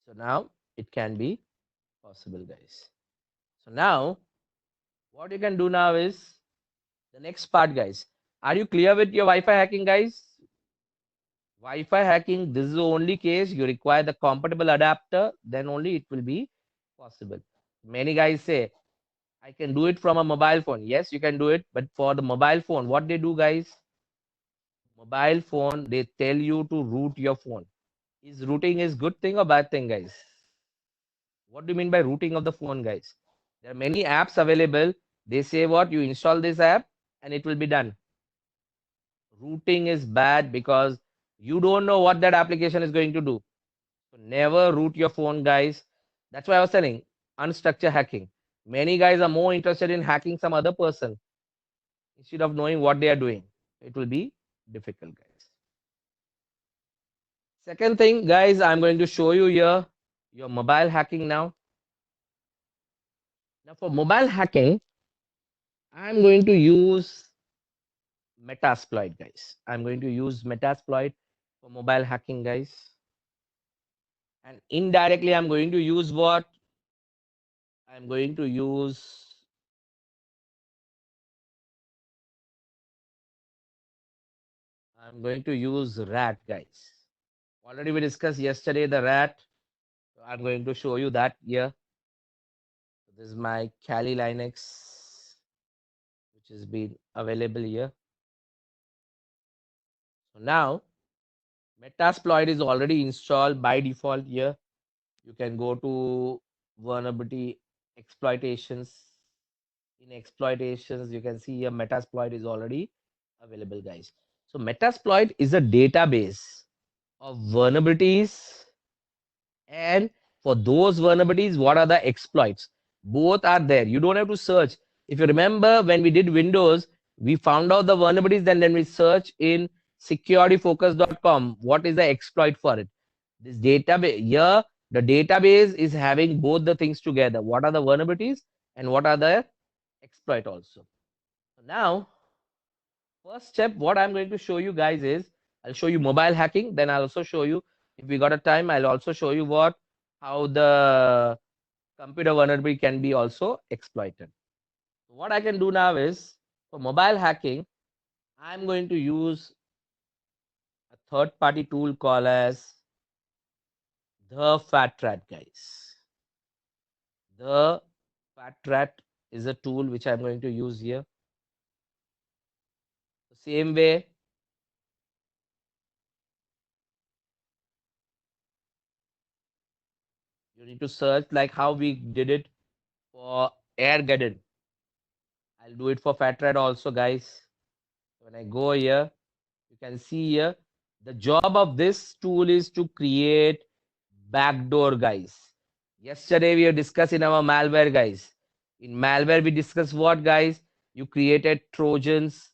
So now it can be possible, guys. So now what you can do now is the next part, guys. Are you clear with your Wi-Fi hacking, guys? Wi-Fi hacking, this is the only case you require the compatible adapter, then only it will be possible. Many guys say, I can do it from a mobile phone. Yes, you can do it, but for the mobile phone, what they do, guys? Mobile phone, they tell you to root your phone. Is rooting is good thing or bad thing, guys? What do you mean by rooting of the phone, guys? There are many apps available. They say what? You install this app and it will be done. Rooting is bad because you don't know what that application is going to do. So never root your phone, guys. That's why I was telling. unstructured hacking. Many guys are more interested in hacking some other person instead of knowing what they are doing. It will be difficult, guys. Second thing, guys, I'm going to show you here your mobile hacking now. Now, for mobile hacking, I'm going to use Metasploit, guys. I'm going to use Metasploit for mobile hacking, guys. And indirectly, I'm going to use what? I'm going to use rat, guys. Already we discussed yesterday the rat. So I'm going to show you that here. So this is my Kali Linux, which has been available here. So now Metasploit is already installed by default here. You can go to vulnerability exploitations. In exploitations, you can see here Metasploit is already available, guys. So Metasploit is a database of vulnerabilities, and for those vulnerabilities, what are the exploits? Both are there. You don't have to search. If you remember when we did Windows, we found out the vulnerabilities, then we search in securityfocus.com what is the exploit for it. This database here, the database is having both the things together. What are the vulnerabilities and what are the exploit also. So now, first step, what I'm going to show you guys is I'll show you mobile hacking. Then I'll also show you, if we got a time, I'll also show you how the computer vulnerability can be also exploited. So what I can do now is for mobile hacking, I'm going to use a third party tool called as the Fat Rat, guys. The Fat Rat is a tool which I'm going to use here. The same way, you need to search like how we did it for Airgarden. I'll do it for Fat Rat also, guys. When I go here, you can see here the job of this tool is to create backdoor, guys. Yesterday we have discussed in our malware, guys. In malware, we discussed what, guys? You created Trojans,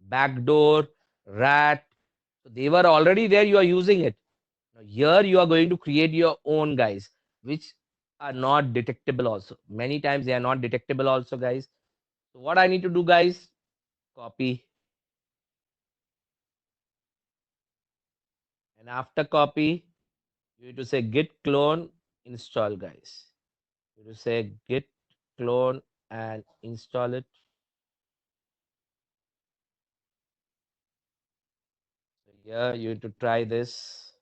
backdoor, rat. So they were already there. You are using it. Now here you are going to create your own, guys, which are not detectable also. Many times they are not detectable also, guys. So what I need to do, guys? Copy. And after copy, you need to say git clone install, guys. You need to say git clone and install it. So here you need to try this.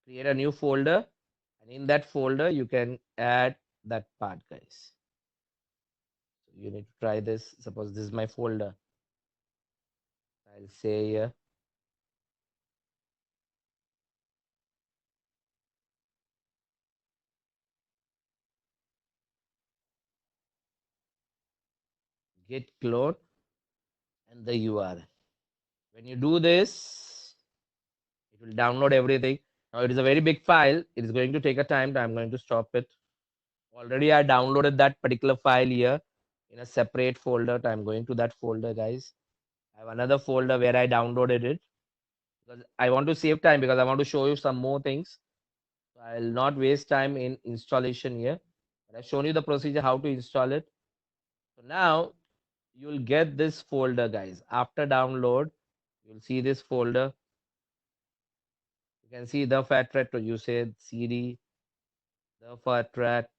Create a new folder, and in that folder you can add that part, guys. So you need to try this. Suppose this is my folder. I'll say here git clone and the URL. When you do this, it will download everything. Now it is a very big file. It is going to take a time. I'm going to stop it. Already I downloaded that particular file here in a separate folder. I'm going to that folder, guys. I have another folder where I downloaded it because I want to save time, because I want to show you some more things. So I'll not waste time in installation here. But I've shown you the procedure how to install it. So now you'll get this folder, guys. After download, you'll see this folder. You can see the fat rat. You say CD, the fat rat.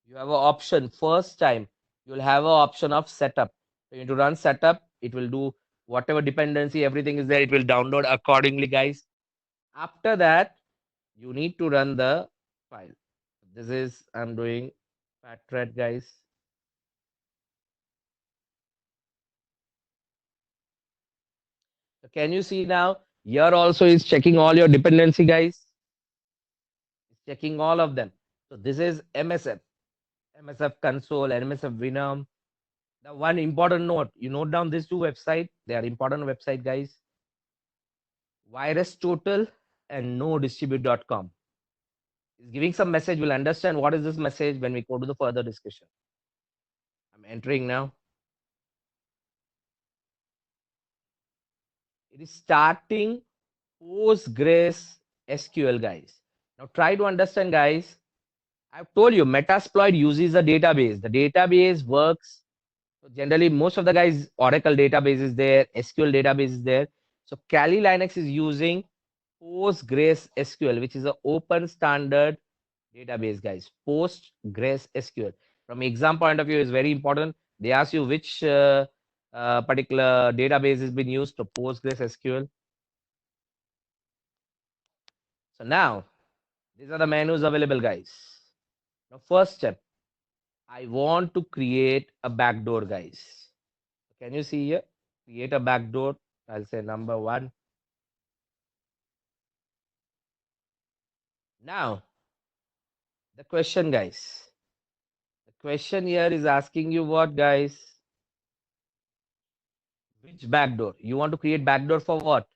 You have an option. First time you'll have an option of setup. So you need to run setup. It will do whatever dependency, everything is there. It will download accordingly, guys. After that, you need to run the file. This is I'm doing fat rat, guys. So can you see now? Here also is checking all your dependency, guys. It's checking all of them. So this is MSF, MSF console, MSF Venom. The one important note, you note down these two websites. They are important website, guys. Virus Total and NoDistribute.com. It's giving some message. We'll understand what is this message when we go to the further discussion. I'm entering now. It is starting Postgres SQL, guys. Now try to understand, guys. I've told you Metasploit uses a database. The database works. So generally, most of the guys, Oracle database is there, SQL database is there. So Kali Linux is using Postgres SQL, which is an open standard database, guys. Postgres SQL. From exam point of view, is very important. They ask you which particular database has been used to Postgres SQL. So now, these are the menus available, guys. Now, first step, I want to create a backdoor, guys. Can you see here? Create a backdoor. I'll say number one. Now, the question, guys. The question here is asking you what, guys? Which backdoor? You want to create backdoor for what?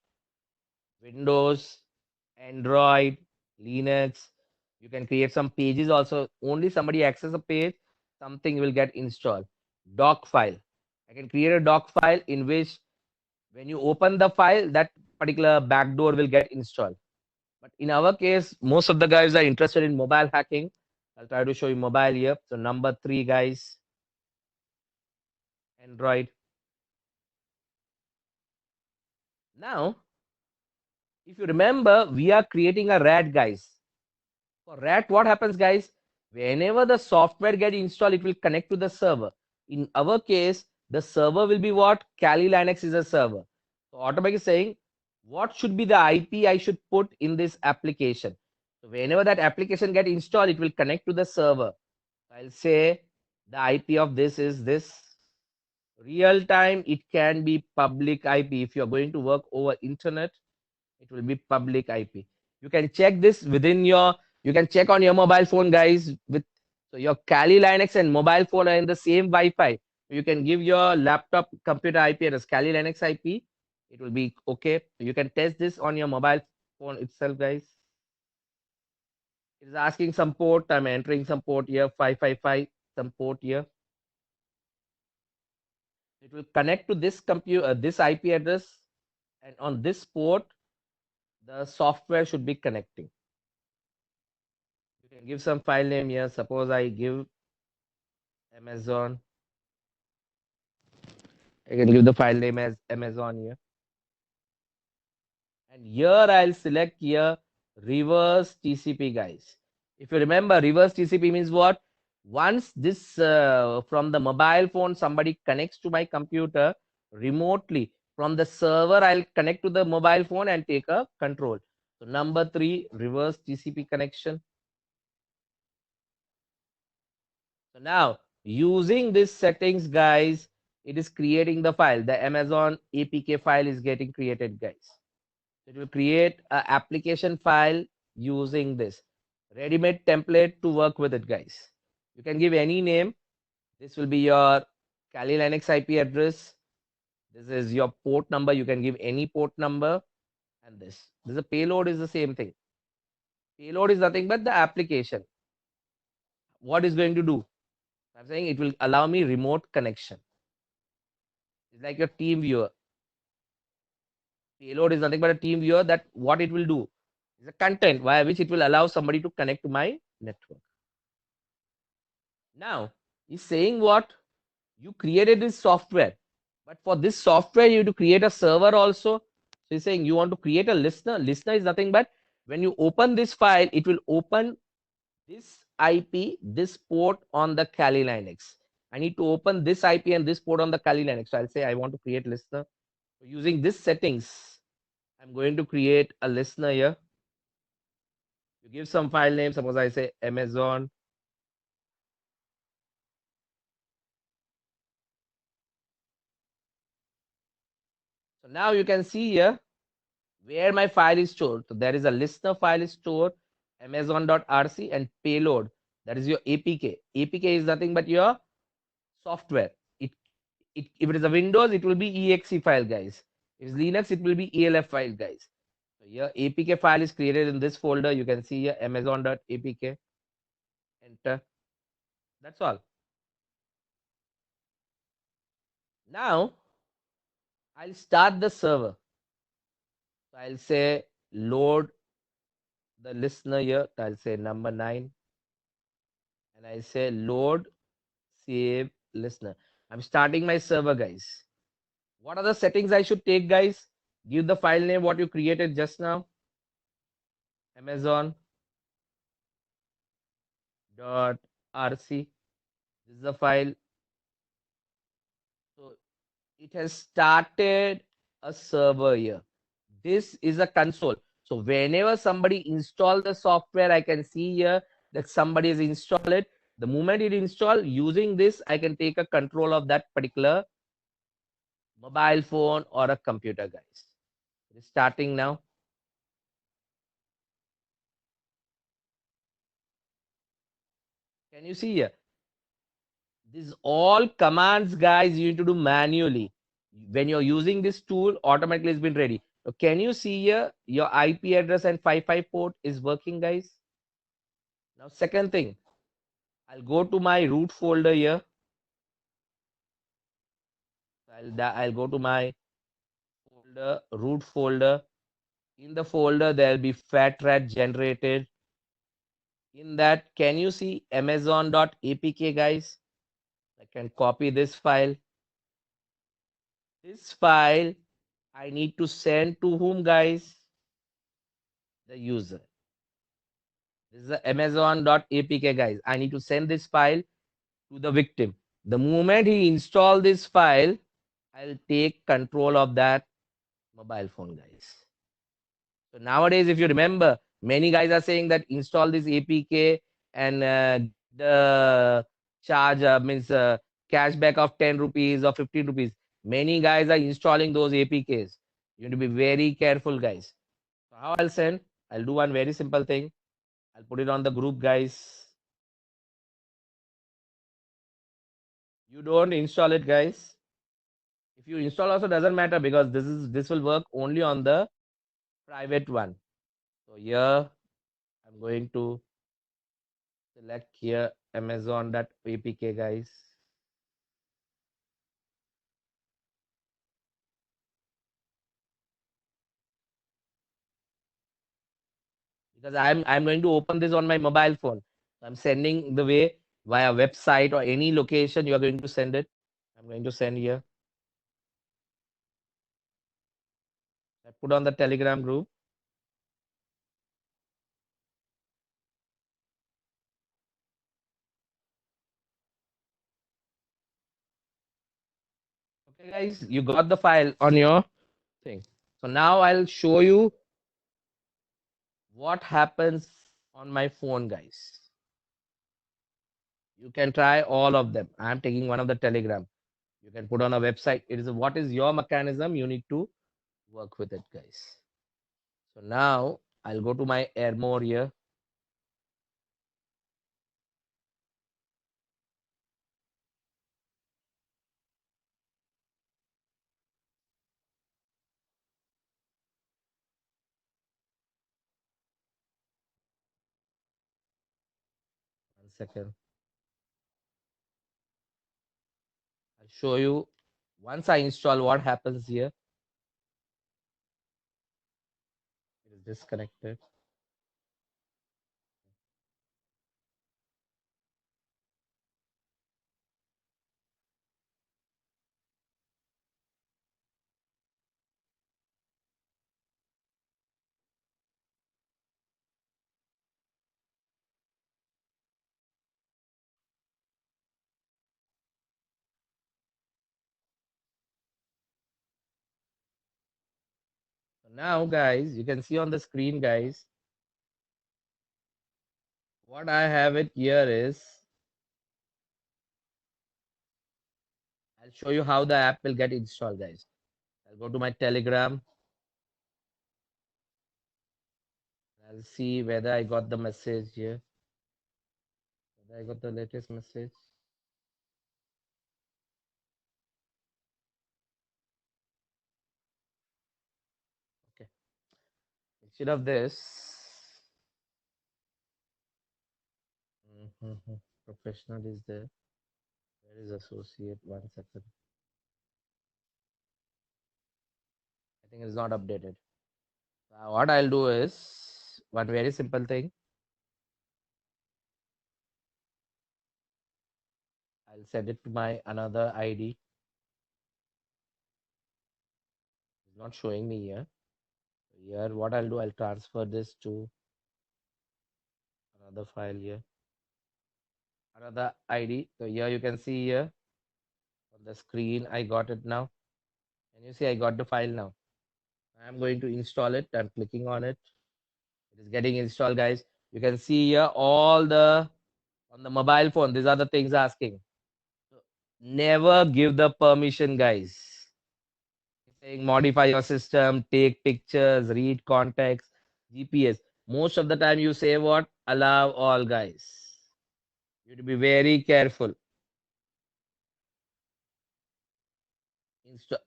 Windows, Android, Linux. You can create some pages also. Only somebody access a page, something will get installed. Doc file. I can create a doc file in which when you open the file, that particular backdoor will get installed. But in our case, most of the guys are interested in mobile hacking. I'll try to show you mobile here. So number three, guys, Android. Now, if you remember, we are creating a RAT, guys. For RAT, what happens, guys? Whenever the software get installed, it will connect to the server. In our case, the server will be what? Kali Linux is a server. So Automatic is saying, what should be the IP I should put in this application? So whenever that application get installed, it will connect to the server. I'll say the IP of this is this. Real time, it can be public IP. If you're going to work over internet, it will be public IP. You can check this within your, you can check on your mobile phone, guys. With so your Kali Linux and mobile phone are in the same Wi-Fi. You can give your laptop computer IP as Kali Linux IP. It will be okay. You can test this on your mobile phone itself, guys. It is asking some port. I'm entering some port here, 555, some port here. It will connect to this computer, this IP address, and on this port, the software should be connecting. You can give some file name here. Suppose I give Amazon. I can give the file name as Amazon here. And here I'll select here reverse TCP, guys. If you remember, reverse TCP means what? Once this from the mobile phone, somebody connects to my computer remotely from the server, I'll connect to the mobile phone and take a control. So number three, reverse TCP connection. So now using these settings, guys, it is creating the file. The Amazon APK file is getting created, guys. It will create an application file using this ready-made template to work with it, guys. You can give any name. This will be your Kali Linux IP address. This is your port number. You can give any port number. And this is a payload is the same thing. Payload is nothing but the application. What is going to do? I'm saying it will allow me remote connection. It's like your team viewer. Payload is nothing but a team viewer that what it will do is a content via which it will allow somebody to connect to my network. Now, he's saying what? You created this software, but for this software, you have to create a server also. So he's saying you want to create a listener. Listener is nothing but when you open this file, it will open this IP, this port on the Kali Linux. I need to open this IP and this port on the Kali Linux. So I'll say I want to create listener. So using this settings, I'm going to create a listener here. You give some file name. Suppose I say Amazon. So now you can see here where my file is stored. So there is a listener file is stored, amazon.rc and payload. That is your APK. APK is nothing but your software. If it is a Windows, it will be exe file, guys. If it's Linux, it will be ELF file, guys. So here APK file is created in this folder. You can see here amazon.apk. Enter. That's all. Now I'll start the server. So I'll say load the listener here. I'll say number 9. And I say load save listener. I'm starting my server, guys. What are the settings I should take, guys? Give the file name what you created just now. Amazon.rc. This is the file. So it has started a server here. This is a console. So whenever somebody install the software, I can see here that somebody has installed it. The moment it install, using this, I can take a control of that particular mobile phone or a computer, guys. It is starting now. Can you see here? These all commands, guys, you need to do manually. When you're using this tool, automatically it's been ready. So can you see here your IP address and 55 port is working, guys? Now, second thing, I'll go to my root folder here. I'll go to my folder, root folder. In the folder, there'll be fat rat generated. In that, can you see amazon.apk, guys? I can copy this file. This file I need to send to whom, guys? The user. This is the amazon.apk, guys. I need to send this file to the victim. The moment he install this file, I'll take control of that mobile phone, guys. So nowadays, if you remember, many guys are saying that install this APK and the charge means cashback of 10 rupees or 15 rupees. Many guys are installing those APKs. You need to be very careful, guys. So how I'll send? I'll do one very simple thing. I'll put it on the group, guys. You don't install it, guys. If you install also doesn't matter because this will work only on the private one. So here I'm going to select here amazon.apk, guys. Because I'm going to open this on my mobile phone. I'm sending the way via website or any location you are going to send it. I'm going to send here. I put on the Telegram group. Okay, guys, you got the file on your thing. So now I'll show you what happens on my phone, guys. You can try all of them. I'm taking one of the Telegram. You can put on a website. It is what is your mechanism. You need to work with it, guys. So now I'll go to my Airmore here. One second. I'll show you once I install what happens here. It is disconnected. So now, guys, you can see on the screen, guys, what I have it here is I'll show you how the app will get installed, guys. I'll go to my Telegram. I'll see whether I got the message here. Whether I got the latest message. Okay. Instead of this, mhm, professional is there. Where is associate? 1 second. I think it's not updated. What I'll do is one very simple thing. I'll send it to my another ID. It's not showing me here. Here, what I'll do, I'll transfer this to another file here. Another ID. So here you can see here on the screen, I got it now. And you see I got the file now. I'm going to install it. I'm clicking on it. It is getting installed, guys. You can see here all the on the mobile phone. These are the things asking. So never give the permission, guys. It's saying modify your system, take pictures, read context, GPS. Most of the time you say what? Allow all, guys. You have to be very careful.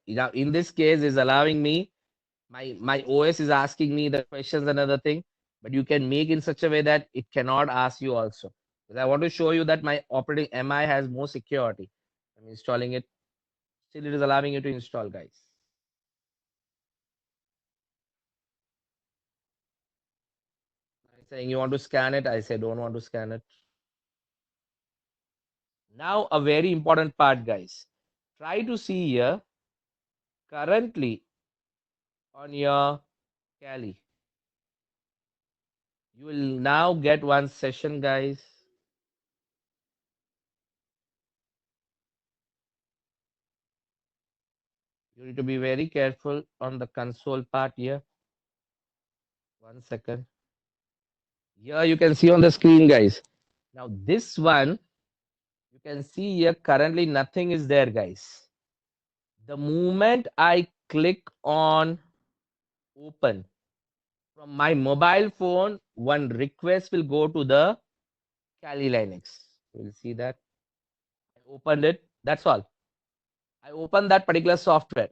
Now, in this case, is allowing me my OS is asking me the questions and other thing, but you can make in such a way that it cannot ask you also. Because I want to show you that my operating MI has more security. I'm installing it. Still, it is allowing you to install, guys. It's saying you want to scan it. I say don't want to scan it. Now, a very important part, guys. Try to see here currently on your Kali. You will now get one session, guys. You need to be very careful on the console part here. 1 second. Here you can see on the screen, guys. Now this one, you can see here currently nothing is there, guys. The moment I click on open from my mobile phone, one request will go to the Kali Linux. You'll see that. I opened it. That's all. I opened that particular software.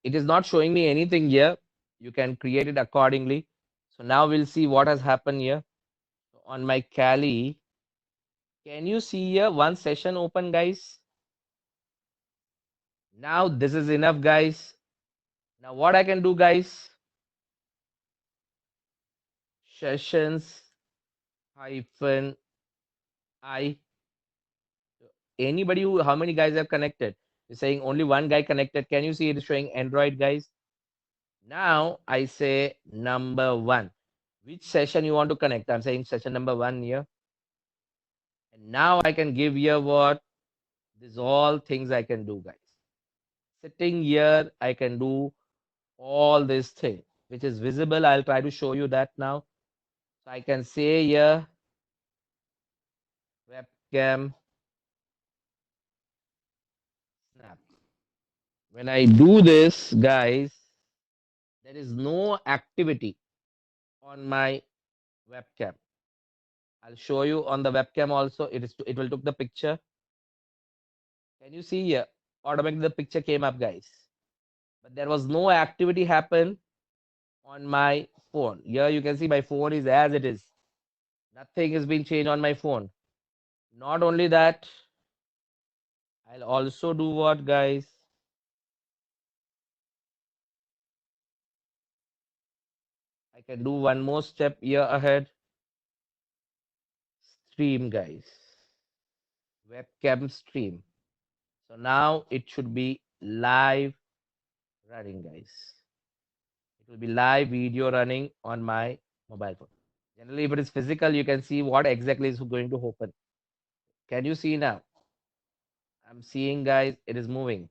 It is not showing me anything here. You can create it accordingly. So now we'll see what has happened here. On my Kali, can you see here one session open, guys? Now this is enough, guys. Now what I can do, guys, sessions hyphen I. Anybody who, how many guys have connected? It's saying only one guy connected. Can you see it is showing Android, guys? Now I say number one. Which session you want to connect? I'm saying session number one here. And now I can give you what? These all things I can do, guys. Sitting here, I can do all this thing, which is visible. I'll try to show you that now. So I can say here, webcam snap. When I do this, guys, there is no activity on my webcam. I'll show you on the webcam also. It will took the picture. Can you see here? Automatically the picture came up, guys. But there was no activity happen on my phone. Here you can see my phone is as it is. Nothing has been changed on my phone. Not only that, I'll also do what, guys? I can do one more step here ahead. Stream, guys. Webcam stream. So now it should be live running, guys. It will be live video running on my mobile phone. Generally, if it is physical, you can see what exactly is going to open. Can you see now? I'm seeing, guys, it is moving.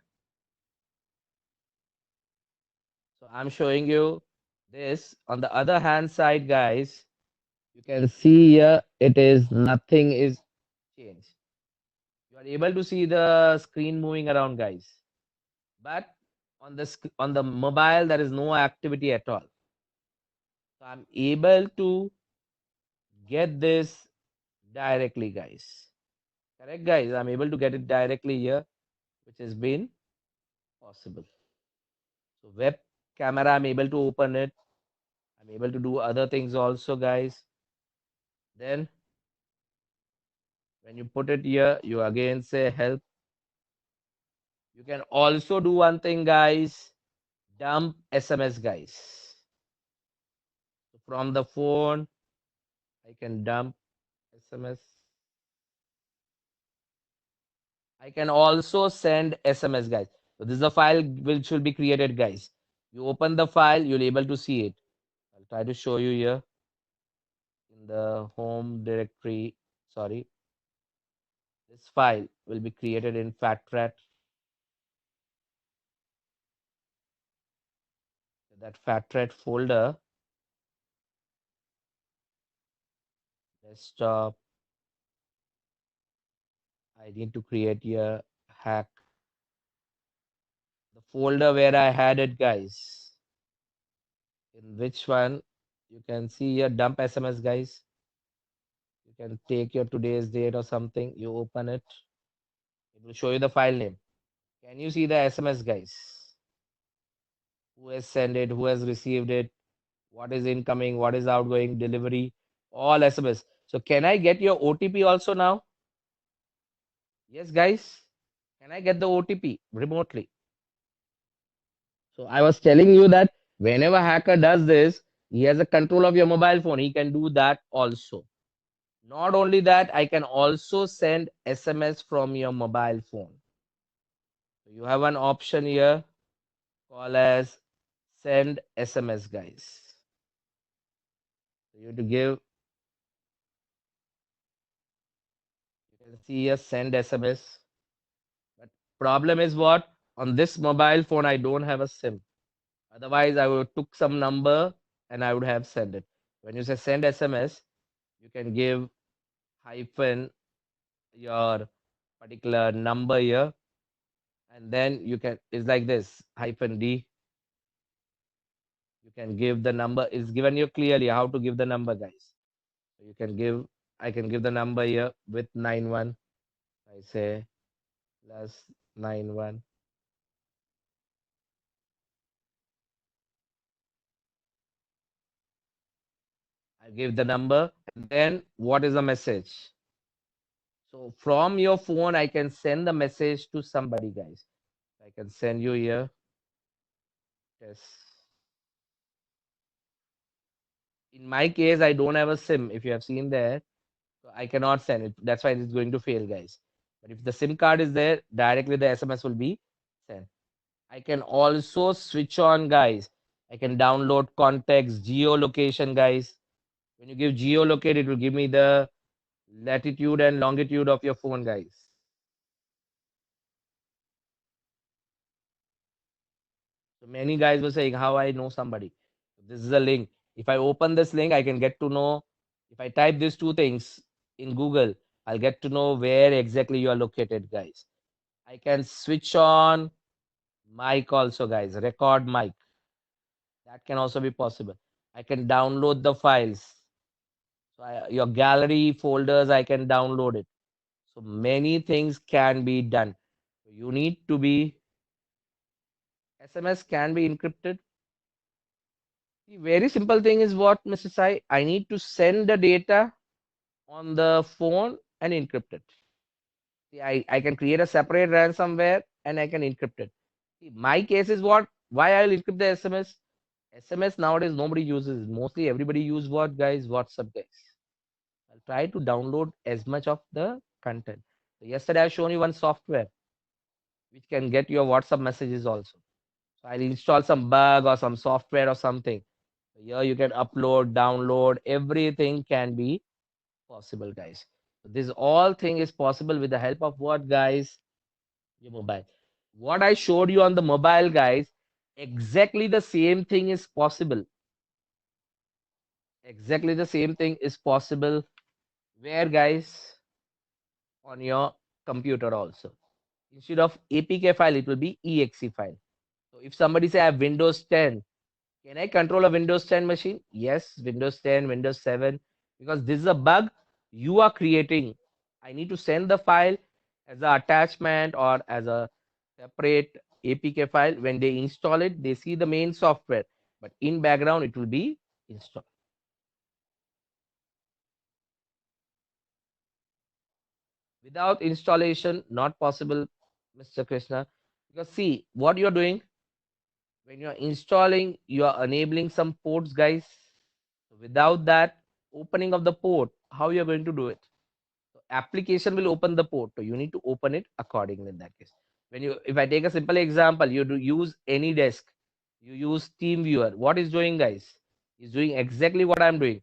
So I'm showing you this. On the other hand side, guys, you can see here it is nothing is changed. You are able to see the screen moving around, guys. But on the mobile, there is no activity at all. So I'm able to get this directly, guys. Correct, guys? I'm able to get it directly here, which has been possible. So web camera, I'm able to open it. I'm able to do other things also, guys. Then when you put it here, you again say help. You can also do one thing, guys. Dump SMS, guys. From the phone, I can dump SMS. I can also send SMS, guys. So this is a file which will be created, guys. You open the file, you'll able to see it. I'll try to show you here in the home directory. Sorry, this file will be created in FatRat. That FatRat folder, desktop. I need to create a hack. The folder where I had it, guys. In which one you can see here dump SMS, guys. You can take your today's date or something. You open it. It will show you the file name. Can you see the SMS, guys? Who has sent it? Who has received it? What is incoming? What is outgoing? Delivery? All SMS. So can I get your OTP also now? Yes, guys. Can I get the OTP remotely? So I was telling you that whenever hacker does this, he has a control of your mobile phone. He can do that also. Not only that, I can also send SMS from your mobile phone. So you have an option here called as send SMS, guys. So you have to give, you can see here send SMS. But problem is what? On this mobile phone, I don't have a SIM. Otherwise, I would took some number and I would have sent it. When you say send SMS, you can give hyphen your particular number here, and then you can, it's like this hyphen D. You can give the number, it's given you clearly how to give the number, guys. So you can give, I can give the number here with 91. I say plus 91. I give the number, and then what is the message? So from your phone, I can send the message to somebody, guys. I can send you here. Yes. In my case, I don't have a SIM. If you have seen there, so I cannot send it. That's why it's going to fail, guys. But if the SIM card is there, directly the SMS will be sent. I can also switch on, guys. I can download contacts, geolocation, guys. When you give geolocate, it will give me the latitude and longitude of your phone, guys. So many guys were saying how I know somebody. This is a link. If I open this link, I can get to know. If I type these two things in Google, I'll get to know where exactly you are located, guys. I can switch on mic also, guys. Record mic. That can also be possible. I can download the files. So your gallery folders, I can download it. So many things can be done. You need to be, SMS can be encrypted. The very simple thing is what, Mr. Sai, I need to send the data on the phone and encrypt it. See, I can create a separate ransomware and I can encrypt it. See, my case is what? Why I'll encrypt the SMS? SMS nowadays nobody uses. Mostly everybody use what, guys? WhatsApp, guys. I'll try to download as much of the content. So yesterday I've shown you one software which can get your WhatsApp messages also. So I'll install some bug or some software or something. So here you can upload, download, everything can be possible, guys. So this all thing is possible with the help of what, guys? Your mobile. What I showed you on the mobile, guys, exactly the same thing is possible. Exactly the same thing is possible. Where, guys? On your computer also. Instead of APK file, it will be exe file. So if somebody say I have Windows 10, can I control a Windows 10 machine? Yes, Windows 10, Windows 7, because this is a bug you are creating. I need to send the file as an attachment or as a separate APK file. When they install it, they see the main software, but in background, it will be install. Without installation, not possible, Mr. Krishna. Because see, what you're doing when you're installing, you are enabling some ports, guys. Without that opening of the port, how you're going to do it? So application will open the port, so you need to open it accordingly in that case. When you, if I take a simple example, you do use any desk, you use team viewer. What is doing, guys? Is doing exactly what I'm doing.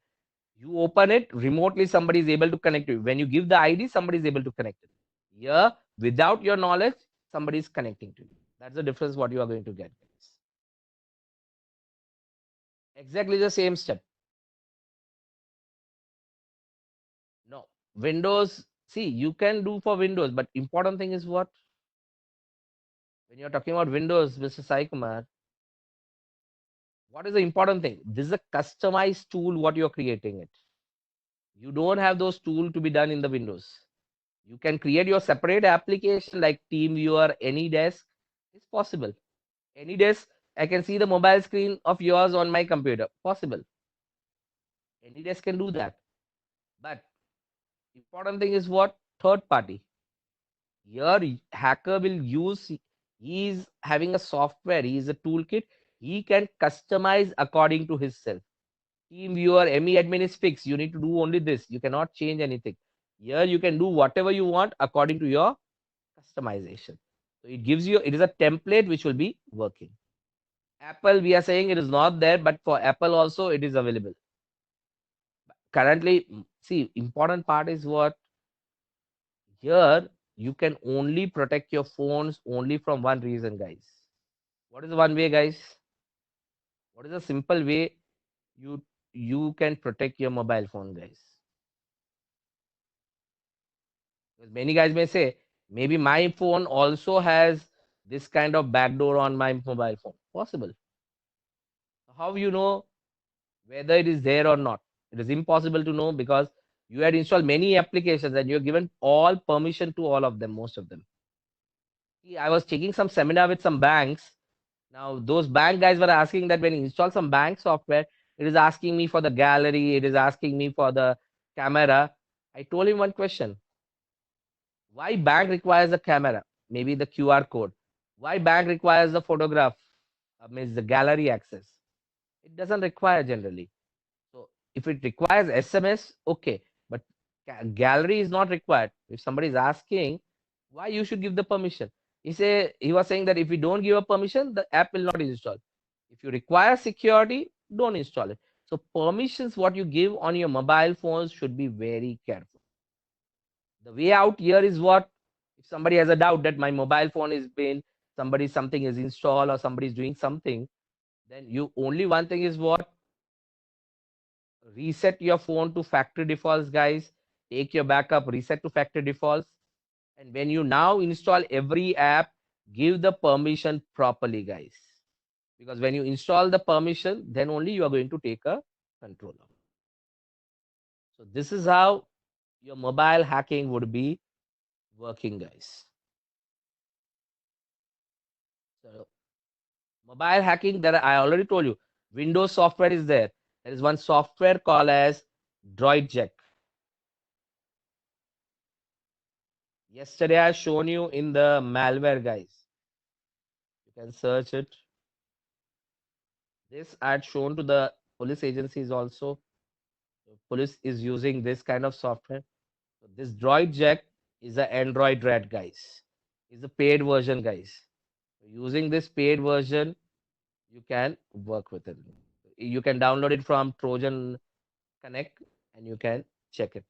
You open it remotely, somebody is able to connect to you. When you give the ID, somebody is able to connect it. Here, without your knowledge, somebody is connecting to you. That's the difference what you are going to get, guys. Exactly the same step. No, Windows, see, you can do for Windows, but important thing is what? When you're talking about Windows, Mr. Sai Kumar, what is the important thing? This is a customized tool what you're creating it. You don't have those tools to be done in the Windows. You can create your separate application like TeamViewer, AnyDesk. It's possible. AnyDesk, I can see the mobile screen of yours on my computer. Possible. AnyDesk can do that. But important thing is what? Third party. Your hacker will use, he is having a software, he is a toolkit, he can customize according to his self. Team viewer, ME admin is fixed. You need to do only this. You cannot change anything. Here you can do whatever you want according to your customization. So it gives you, it is a template which will be working. Apple, we are saying it is not there, but for Apple also it is available. Currently, see, important part is what here you can only protect your phones only from one reason, guys. What is the one way, guys? What is a simple way you can protect your mobile phone, guys? Because many guys may say, maybe my phone also has this kind of backdoor on my mobile phone. Possible. How you know whether it is there or not? It is impossible to know because you had installed many applications and you're given all permission to all of them, most of them. See, I was taking some seminar with some banks. Now, those bank guys were asking that when you install some bank software, it is asking me for the gallery, it is asking me for the camera. I told him one question. Why bank requires a camera? Maybe the QR code. Why bank requires the photograph? Means the gallery access. It doesn't require generally. So if it requires SMS, okay, but gallery is not required. If somebody is asking, why you should give the permission? He was saying that if you don't give a permission, the app will not install. If you require security, don't install it. So permissions, what you give on your mobile phones should be very careful. The way out here is what? If somebody has a doubt that my mobile phone is been somebody something is installed or somebody is doing something, then you only one thing is what? Reset your phone to factory defaults, guys. Take your backup, reset to factory defaults. And when you now install every app, give the permission properly, guys. Because when you install the permission, then only you are going to take a control of it. So this is how your mobile hacking would be working, guys. So mobile hacking, that I already told you, Windows software is there. There is one software called as DroidJack. Yesterday I shown you in the malware, guys. You can search it. This I had shown to the police agencies also. The police is using this kind of software. So this DroidJack is an Android rat, guys. Is a paid version, guys. So using this paid version, you can work with it. You can download it from Trojan Connect and you can check it.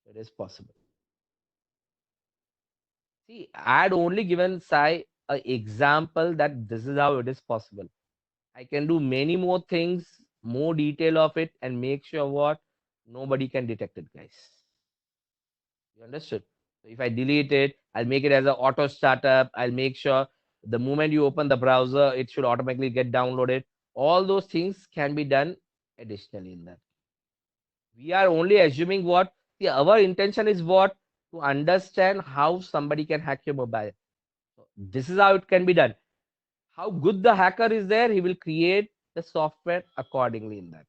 It is possible. See, I had only given Sai an example that this is how it is possible. I can do many more things, more detail of it, and make sure what nobody can detect it, guys. You understood? So if I delete it, I'll make it as an auto startup. I'll make sure the moment you open the browser, it should automatically get downloaded. All those things can be done additionally in that. We are only assuming what, see, our intention is what, to understand how somebody can hack your mobile. So this is how it can be done. How good the hacker is there, he will create the software accordingly in that.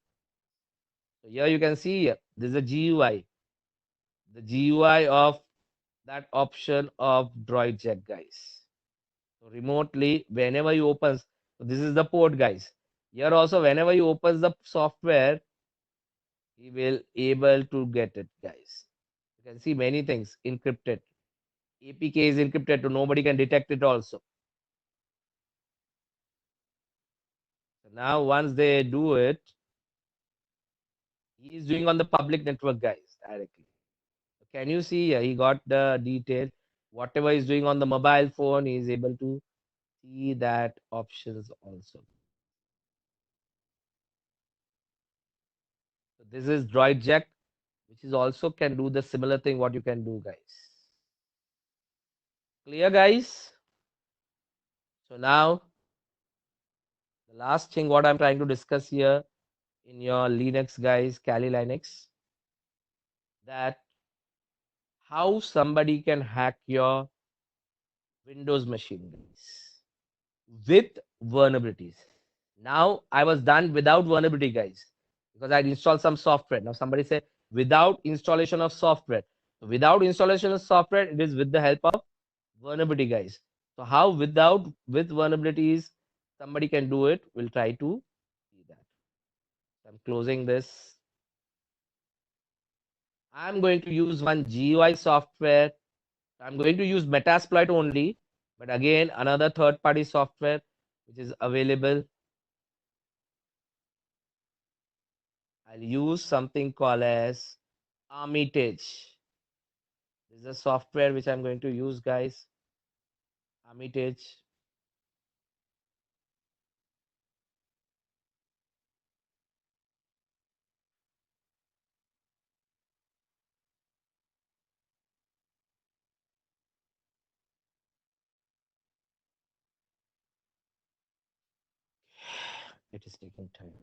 So here you can see this is a GUI, the GUI of that option of Droid Jack, guys. So remotely, whenever you open, so this is the port, guys. Here also, whenever you open the software, he will able to get it, guys. You can see many things encrypted. APK is encrypted, so nobody can detect it also. So now once they do it, he is doing on the public network, guys, directly. Can you see? He got the detail. Whatever he's doing on the mobile phone, he is able to see that options also. So this is Droid Jack, which is also can do the similar thing what you can do, guys. Clear, guys? So now the last thing what I'm trying to discuss here in your Linux, guys, Kali Linux, that how somebody can hack your Windows machine, guys, with vulnerabilities. Now I was done without vulnerability, guys, because I installed some software. Now somebody said without installation of software. So without installation of software, it is with the help of vulnerability, guys. So how without with vulnerabilities somebody can do it? We'll try to see that. I'm closing this. I'm going to use one GUI software. I'm going to use Metasploit only, but again another third-party software which is available. I'll use something called as Armitage. This is a software which I'm going to use, guys. Armitage. It is taking time.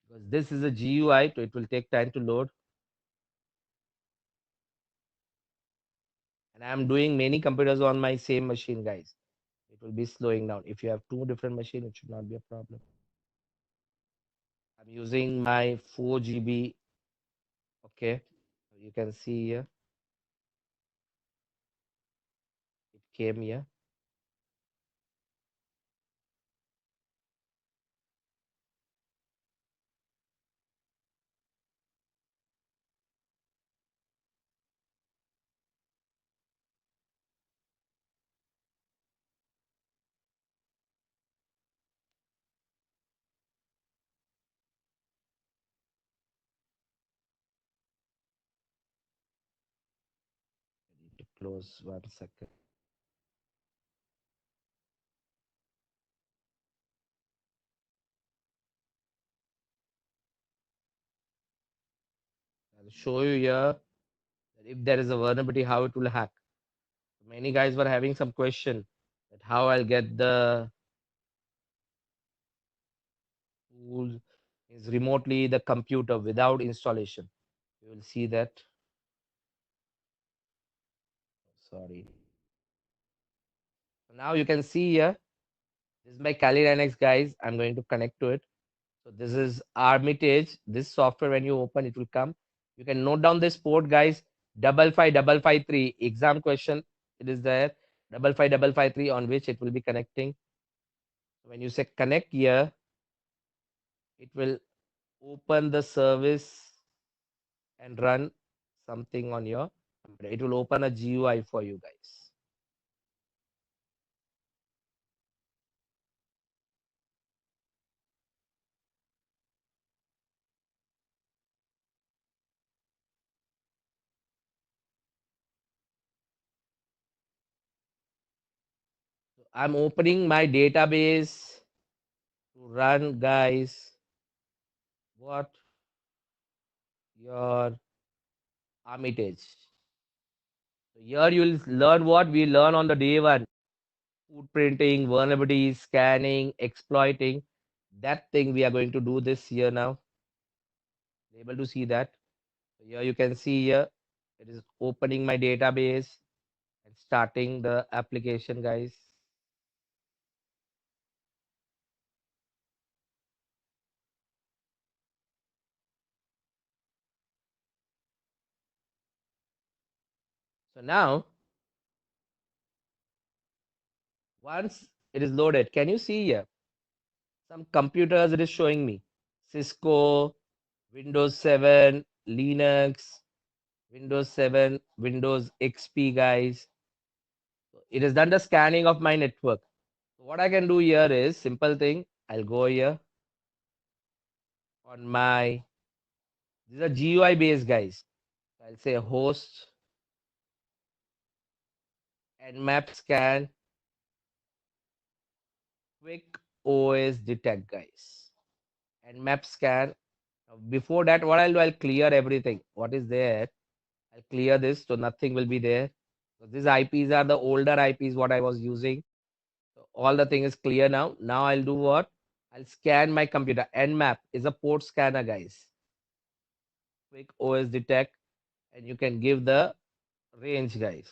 Because this is a GUI, so it will take time to load. And I'm doing many computers on my same machine, guys. It will be slowing down. If you have two different machines, it should not be a problem. I'm using my 4 GB. Okay. You can see here. It came here. I need to close 1 second. I'll show you here that if there is a vulnerability, how it will hack. Many guys were having some question that how I'll get the tool is remotely the computer without installation. You will see that. Sorry. Now you can see here. This is my Kali Linux, guys. I'm going to connect to it. So this is Armitage. This software, when you open, it will come. You can note down this port, guys. 55553 exam question. It is there. 55553 on which it will be connecting. When you say connect here, it will open the service and run something on your computer. It will open a GUI for you guys. I'm opening my database to run, guys. What your Armitage. So here you will learn what we learn on the day one. footprinting, vulnerabilities, scanning, exploiting. That thing we are going to do this here now. Able to see that. So here you can see here, it is opening my database and starting the application, guys. So now, once it is loaded, can you see here? Some computers it is showing me. Cisco, Windows 7, Linux, Windows 7, Windows XP, guys. So it has done the scanning of my network. So what I can do here is simple thing. I'll go here on my, these are GUI based, guys. I'll say host and map scan quick OS detect, guys. And map scan. Before that, what I'll do, I'll clear everything. What is there? I'll clear this so nothing will be there. So these IPs are the older IPs what I was using. So all the thing is clear now. Now I'll do what? I'll scan my computer. Nmap is a port scanner, guys. Quick OS detect, and you can give the range, guys.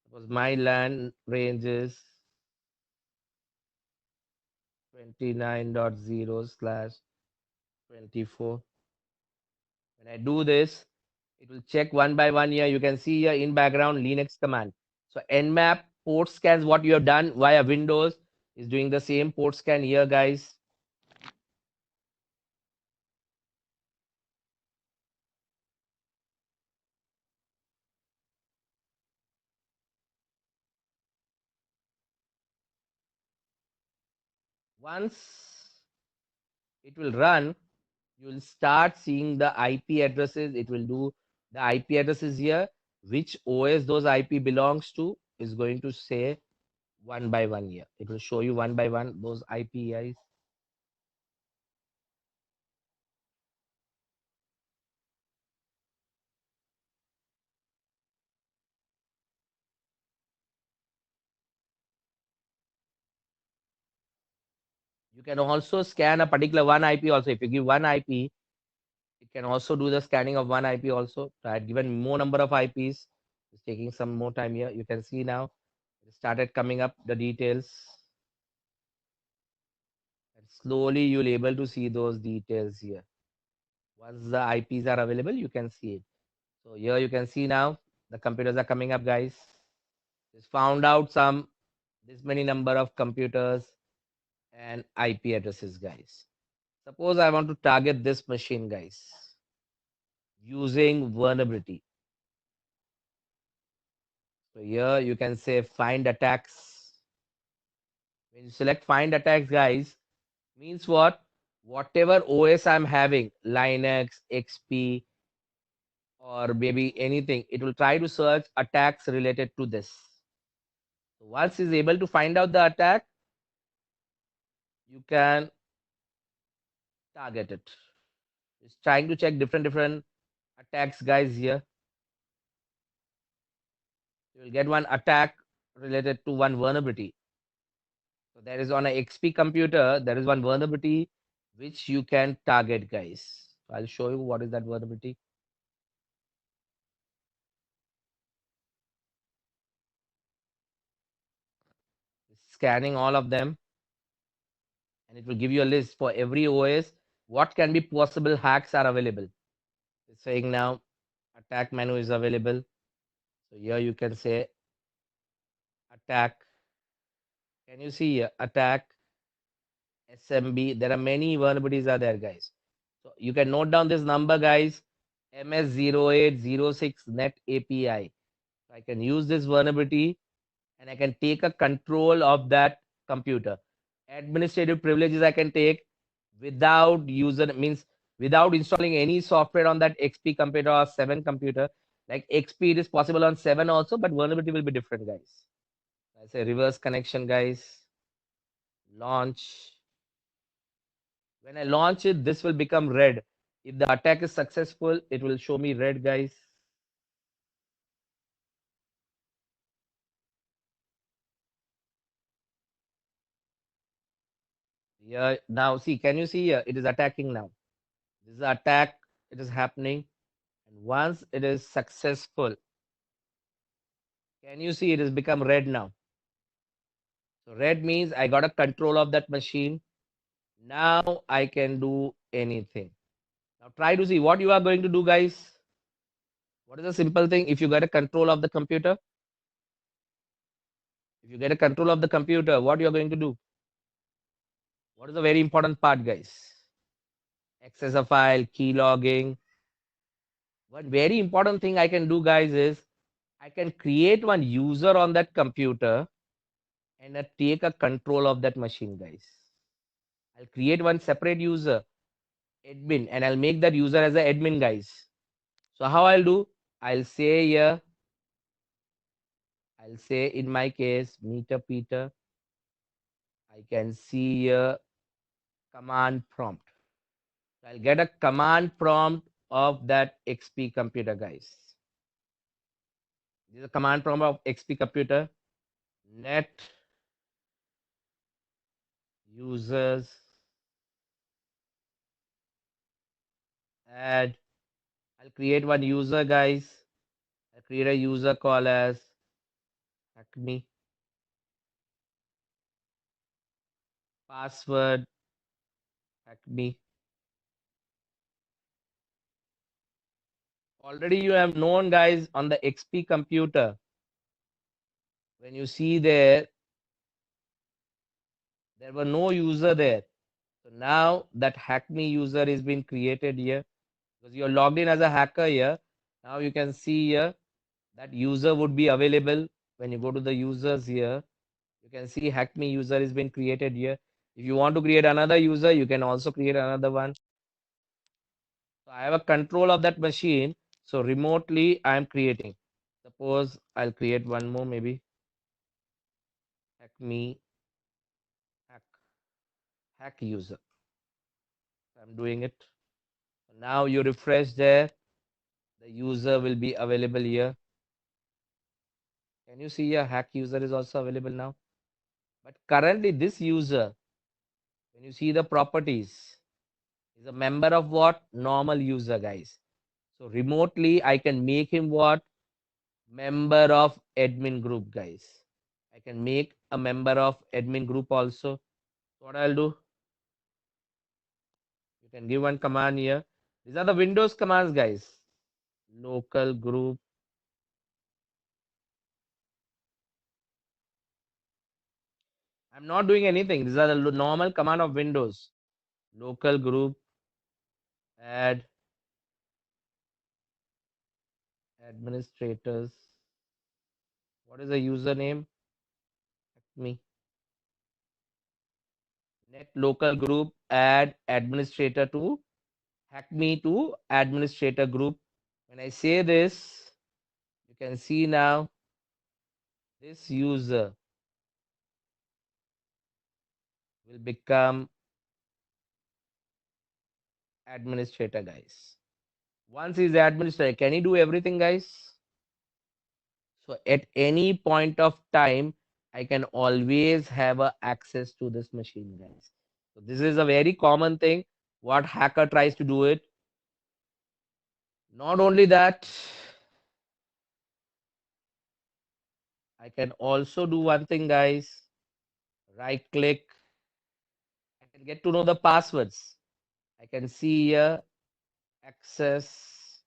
Suppose my LAN range is 29.0/24. When I do this, it will check one by one here. You can see here in background Linux command. So nmap port scans what you have done via Windows is doing the same port scan here, guys. Once it will run, you will start seeing the IP addresses. It will do the IP addresses here. Which OS those IP belongs to is going to say one by one here. It will show you one by one those IPs. You can also scan a particular one IP also. If you give one IP, it can also do the scanning of one IP also. So I had given more number of IPs. It's taking some more time here. You can see now it started coming up the details. And slowly you'll able to see those details here. Once the IPs are available, you can see it. So here you can see now the computers are coming up, guys. Just found out some this many number of computers and IP addresses, guys. Suppose I want to target this machine, guys, using vulnerability. So here you can say find attacks. When you select find attacks, guys, means what? Whatever OS I'm having, Linux, XP, or maybe anything, it will try to search attacks related to this. So once it's able to find out the attack, you can target it. It's trying to check different attacks, guys. Here you will get one attack related to one vulnerability. So there is on a XP computer, there is one vulnerability which you can target, guys. I'll show you what is that vulnerability. Scanning all of them, and it will give you a list for every OS. What can be possible hacks are available. It's saying now attack menu is available. So here you can say attack. Can you see here? Attack SMB. There are many vulnerabilities are there, guys. So you can note down this number, guys. MS0806 Net API. So I can use this vulnerability and I can take a control of that computer. Administrative privileges I can take without user means without installing any software on that XP computer or 7 computer. Like XP, it is possible on 7 also, but vulnerability will be different, guys. I say reverse connection, guys. Launch. When I launch it, this will become red. If the attack is successful, it will show me red, guys. Here now, see, can you see here? It is attacking now. This is the attack. It is happening. And once it is successful, can you see it has become red now? So red means I got a control of that machine. Now I can do anything. Now try to see what you are going to do, guys. What is a simple thing? If you get a control of the computer, if you get a control of the computer, what you are going to do? What is the very important part, guys? Access a file, key logging. One very important thing I can do, guys, is I can create one user on that computer and take a control of that machine, guys. I'll create one separate user, admin, and I'll make that user as an admin, guys. So how I'll do? I'll say here, I'll say in my case, meter Peter. I can see here command prompt. So I'll get a command prompt of that XP computer, guys. This is a command prompt of XP computer. Net users add. I'll create one user, guys. I'll create a user call as Acme. Password Acme. Already you have known, guys, on the XP computer. When you see there were no user there. So now that Hackme user is being created here because you're logged in as a hacker here. Now you can see here that user would be available when you go to the users here. You can see Hackme user is being created here. If you want to create another user, you can also create another one. So I have a control of that machine. So remotely I am creating. Suppose I'll create one more maybe. Hackme hack hack user. I'm doing it. Now you refresh there. The user will be available here. Can you see a hack user is also available now? But currently this user, when you see the properties, is a member of what? Normal user, guys. So remotely I can make him what? Member of admin group, guys. I can make a member of admin group also. What I'll do? You can give one command here. These are the Windows commands, guys. Local group. I'm not doing anything. These are the normal command of Windows. Local group, add administrators. What is the username? Me. Net local group, add administrator to hack me to administrator group. When I say this, you can see now this user will become administrator, guys. Once he's administrator, can he do everything, guys? So at any point of time, I can always have a access to this machine, guys. So this is a very common thing. What hacker tries to do it. Not only that, I can also do one thing, guys. Right click. I can get to know the passwords. I can see here access,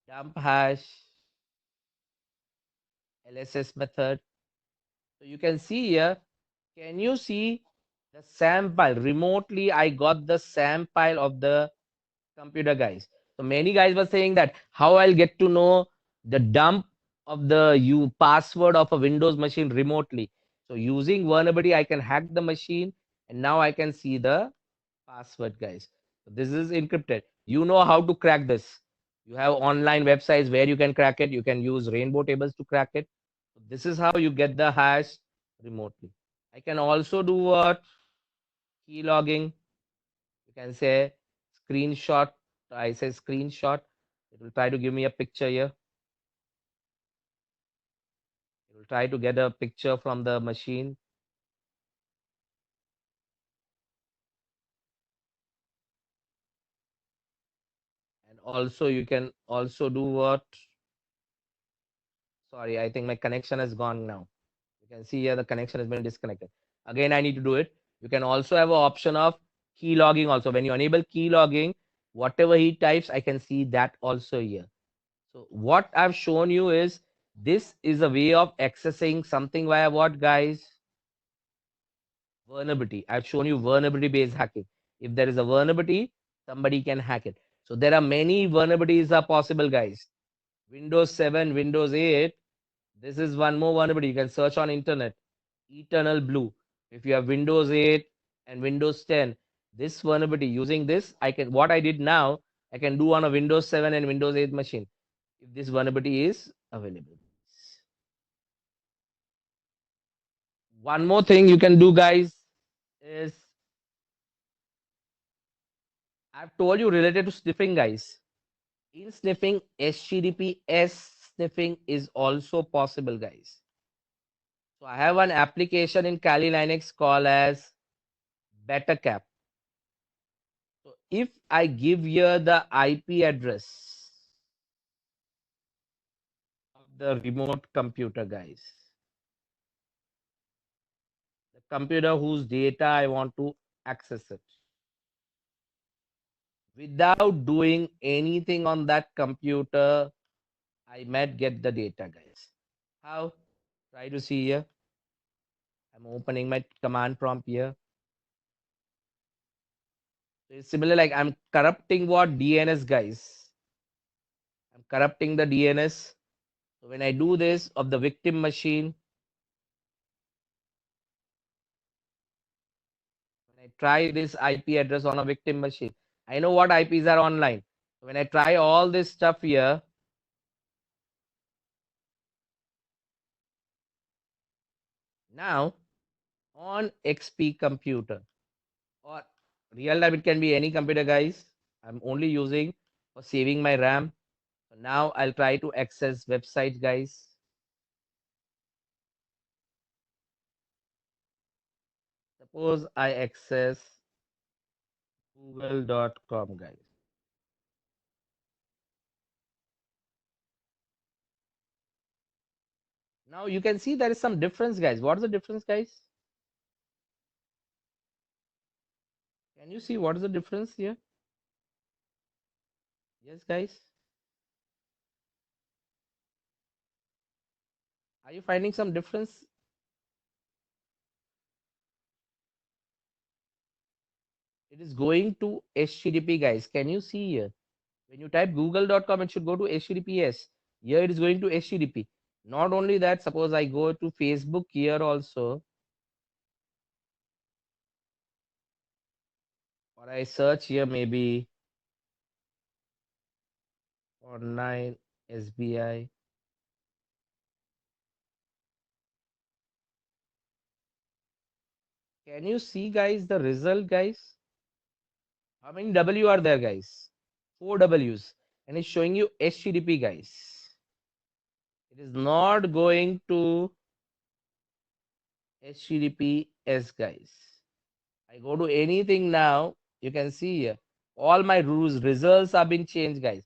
dump hash, LSS method. So you can see here. Can you see the SAM file? Remotely, I got the SAM file of the computer, guys. So many guys were saying that how I'll get to know the dump of the password of a Windows machine remotely. So using vulnerability, I can hack the machine and now I can see the password, guys. So this is encrypted. You know how to crack this. You have online websites where you can crack it. You can use rainbow tables to crack it. So this is how you get the hash remotely. I can also do what? Key logging. You can say screenshot. I say screenshot. It will try to give me a picture here. It will try to get a picture from the machine. also you can also do what? Sorry, I think my connection has gone now. You can see here the connection has been disconnected. Again, I need to do it. You can also have an option of key logging also. When you enable key logging, whatever he types, I can see that also here. So what I've shown you is this is a way of accessing something via what, guys? Vulnerability. I've shown you vulnerability based hacking. If there is a vulnerability, somebody can hack it. So there are many vulnerabilities are possible, guys. Windows 7, Windows 8. This is one more vulnerability. You can search on internet. Eternal Blue. If you have Windows 8 and Windows 10, this vulnerability using this, I can what I did now, I can do on a Windows 7 and Windows 8 machine if this vulnerability is available. One more thing you can do, guys, is I've told you related to sniffing, guys. In sniffing, HTTPS sniffing is also possible, guys. So I have one application in Kali Linux called as BetterCap. So if I give here the IP address of the remote computer, guys, the computer whose data I want to access it, without doing anything on that computer, I might get the data, guys. How? Try to see here. I'm opening my command prompt here. So it's similar like I'm corrupting what DNS, guys. I'm corrupting the DNS. So when I do this of the victim machine, when I try this IP address on a victim machine, I know what IPs are online. So when I try all this stuff here, now on XP computer or real time, it can be any computer, guys. I'm only using for saving my RAM. So now I'll try to access websites, guys. Suppose I access google.com, guys. Now you can see there is some difference, guys. What is the difference, guys? Can you see what is the difference here? Yes, guys. Are you finding some difference? It is going to HTTP, guys. Can you see here? When you type google.com, it should go to HTTPS. Here it is going to HTTP. Not only that, suppose I go to Facebook here also, or I search here maybe online SBI. Can you see, guys, the result, guys? How many W are there, guys? 4 Ws. And it's showing you HTTP, guys. It is not going to HTTPS, guys. I go to anything now, you can see here. All my rules, results have been changed, guys.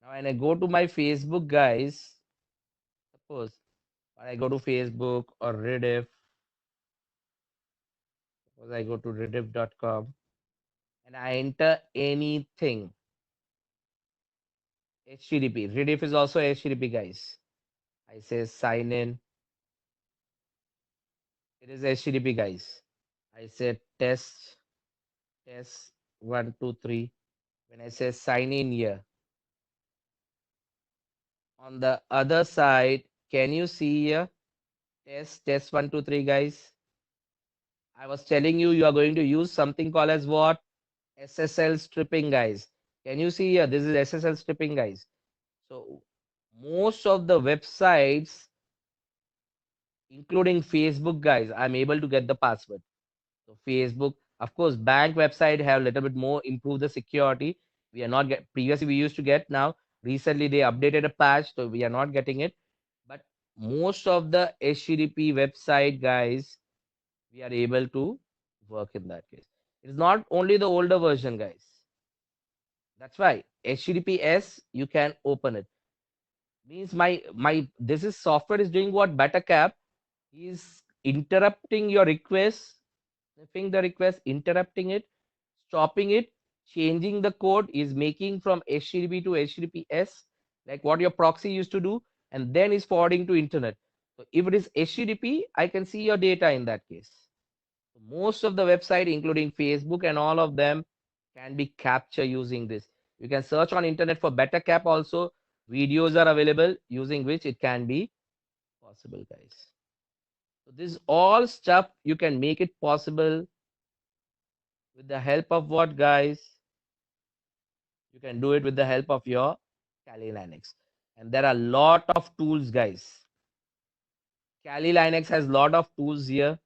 Now, when I go to my Facebook, guys, suppose when I go to Facebook or Rediff, suppose I go to rediff.com and I enter anything, HTTP. Rediff is also HTTP, guys. I say sign in. It is HTTP, guys. I say test 1 2 3. When I say sign in here, on the other side, can you see here? Test 1 2 3, guys. I was telling you, you are going to use something called as what? SSL stripping, guys. Can you see here? This is SSL stripping, guys. So most of the websites, including Facebook, guys, I'm able to get the password. So Facebook, of course, bank website have a little bit more improve the security. We are not get previously we used to get now. Recently they updated a patch, so we are not getting it. But most of the HTTP website, guys, we are able to work in that case. It's not only the older version, guys. That's why HTTPS you can open it. Means my this is software is doing what better cap is interrupting your request, sniffing the request, interrupting it, stopping it, changing the code, is making from HTTP to HTTPS, like what your proxy used to do, and then is forwarding to internet. So if it is HTTP, I can see your data in that case. Most of the website, including Facebook and all of them, can be captured using this. You can search on internet for better cap also. Videos are available using which it can be possible, guys. So this all stuff you can make it possible with the help of what, guys? You can do it with the help of your Kali Linux. And there are a lot of tools, guys. Kali Linux has a lot of tools here.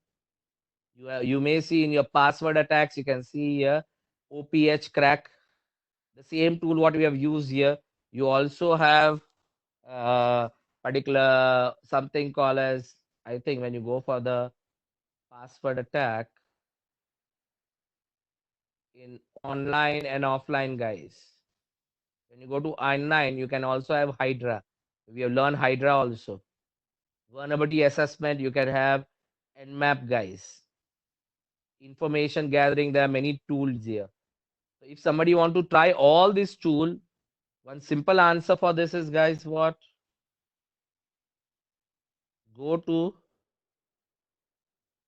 You may see in your password attacks, you can see here OPH crack, the same tool what we have used here. You also have particular something called as, I think when you go for the password attack in online and offline, guys. When you go to online, you can also have Hydra. We have learned Hydra also. Vulnerability assessment, you can have Nmap, guys. Information gathering, there are many tools here. So if somebody want to try all this tool, one simple answer for this is, guys, what? Go to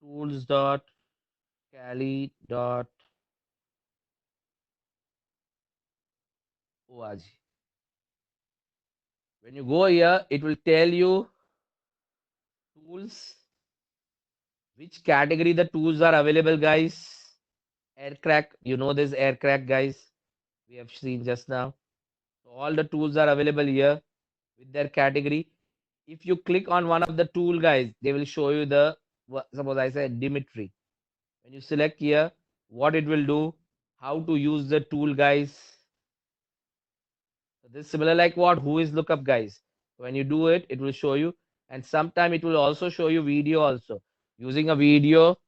tools.kali.org. When you go here, it will tell you tools, which category the tools are available, guys. Aircrack, you know this aircrack, guys. We have seen just now. So all the tools are available here with their category. If you click on one of the tool, guys, they will show you the, suppose I say Dimitri. When you select here, what it will do, how to use the tool, guys. So this is similar like what? Who is lookup, guys. When you do it, it will show you. And sometime it will also show you video also. Using a video,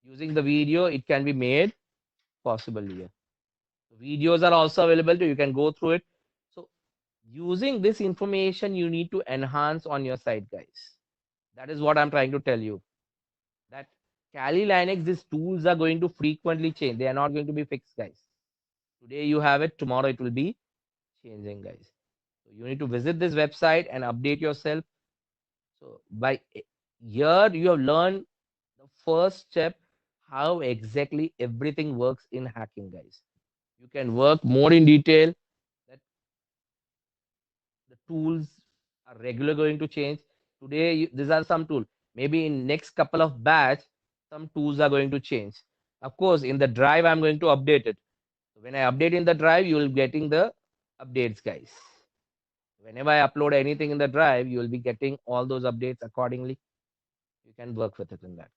using the video, it can be made possible here. Videos are also available too. You can go through it. So using this information, you need to enhance on your site, guys. That is what I'm trying to tell you. That Kali Linux, these tools are going to frequently change. They are not going to be fixed, guys. Today you have it, tomorrow it will be changing, guys. So you need to visit this website and update yourself. So by here you have learned the first step how exactly everything works in hacking, guys. You can work more in detail that the tools are regularly going to change. Today, these are some tools. Maybe in next couple of batch, some tools are going to change. Of course, in the drive, I'm going to update it. So when I update in the drive, you will getting the updates, guys. Whenever I upload anything in the drive, you will be getting all those updates accordingly. You can work with it in that.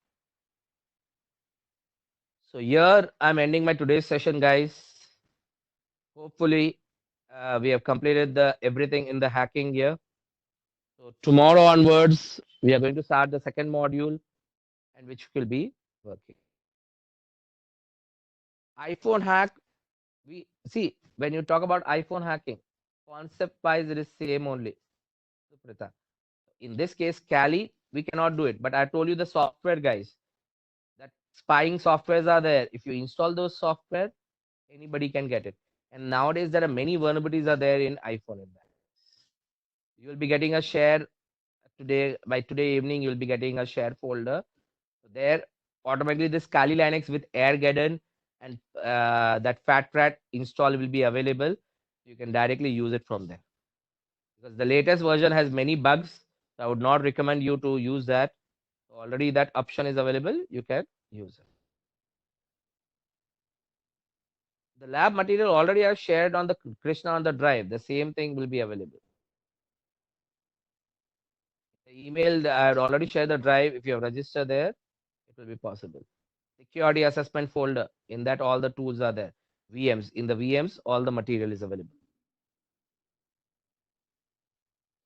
So here I'm ending my today's session, guys. Hopefully, we have completed the everything in the hacking here. So tomorrow onwards, we are going to start the second module, and which will be working. iPhone hack. We see when you talk about iPhone hacking, concept wise it is same only. Suprita. In this case, Kali, we cannot do it. But I told you the software, guys. That spying softwares are there. If you install those software, anybody can get it. And nowadays there are many vulnerabilities are there in iPhone. In that, you will be getting a share today. By today evening, you will be getting a share folder. So there, automatically this Kali Linux with AirGadden and that Fat Rat install will be available. You can directly use it from there because the latest version has many bugs. So I would not recommend you to use that. So already that option is available. You can use it. The lab material already I have shared on the Krishna on the drive. The same thing will be available. The email I had already shared the drive. If you have registered there, it will be possible. Security assessment folder. In that, all the tools are there. VMs. In the VMs, all the material is available.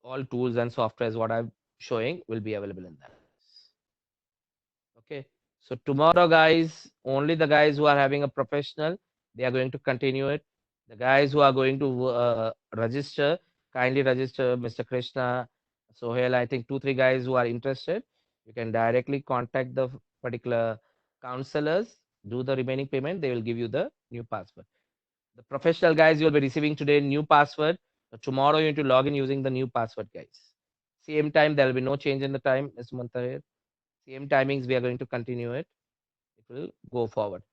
All tools and softwares, what I'm showing, will be available in that. Okay. So tomorrow, guys, only the guys who are having a professional, they are going to continue it. The guys who are going to register, kindly register Mr. Krishna, Sohail. I think two, three guys who are interested. You can directly contact the particular counselors, do the remaining payment. They will give you the new password. The professional guys, you'll be receiving today new password. Tomorrow, you need to log in using the new password, guys. Same time, there will be no change in the time, Mr. Muntahir. Same timings, we are going to continue it. It will go forward.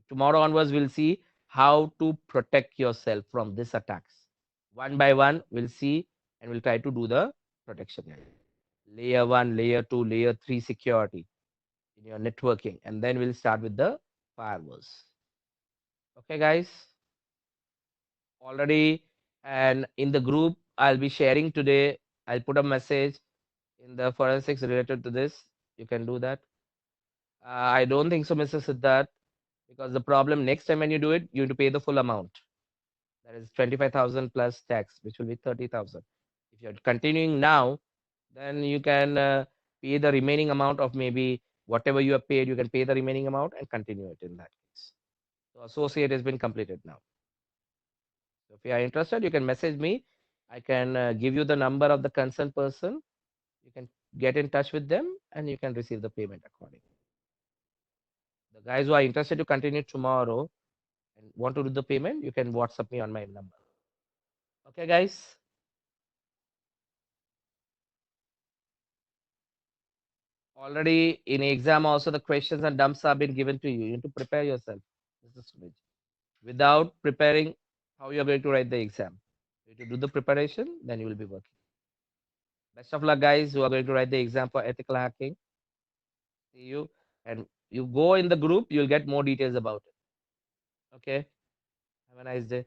Tomorrow onwards, we'll see how to protect yourself from these attacks. One by one, we'll see and we'll try to do the protection. Layer one, layer two, layer three security in your networking. And then we'll start with the firewalls. Okay, guys. Already, and in the group, I'll be sharing today. I'll put a message in the forensics related to this. You can do that. I don't think so, Mr. Siddharth, because the problem next time when you do it, you need to pay the full amount. That is 25,000 plus tax, which will be 30,000. If you're continuing now, then you can pay the remaining amount of maybe whatever you have paid, you can pay the remaining amount and continue it in that case. So associate has been completed now. So if you are interested, you can message me. I can give you the number of the concerned person. You can get in touch with them and you can receive the payment accordingly. The guys who are interested to continue tomorrow and want to do the payment, you can WhatsApp me on my number. Okay, guys. Already in exam, also the questions and dumps have been given to you. You need to prepare yourself. This is Sumit. Without preparing, how you are going to write the exam? You need to do the preparation, then you will be working. Best of luck, guys, who are going to write the exam for ethical hacking. See you. And you go in the group, you'll get more details about it. Okay. Have a nice day.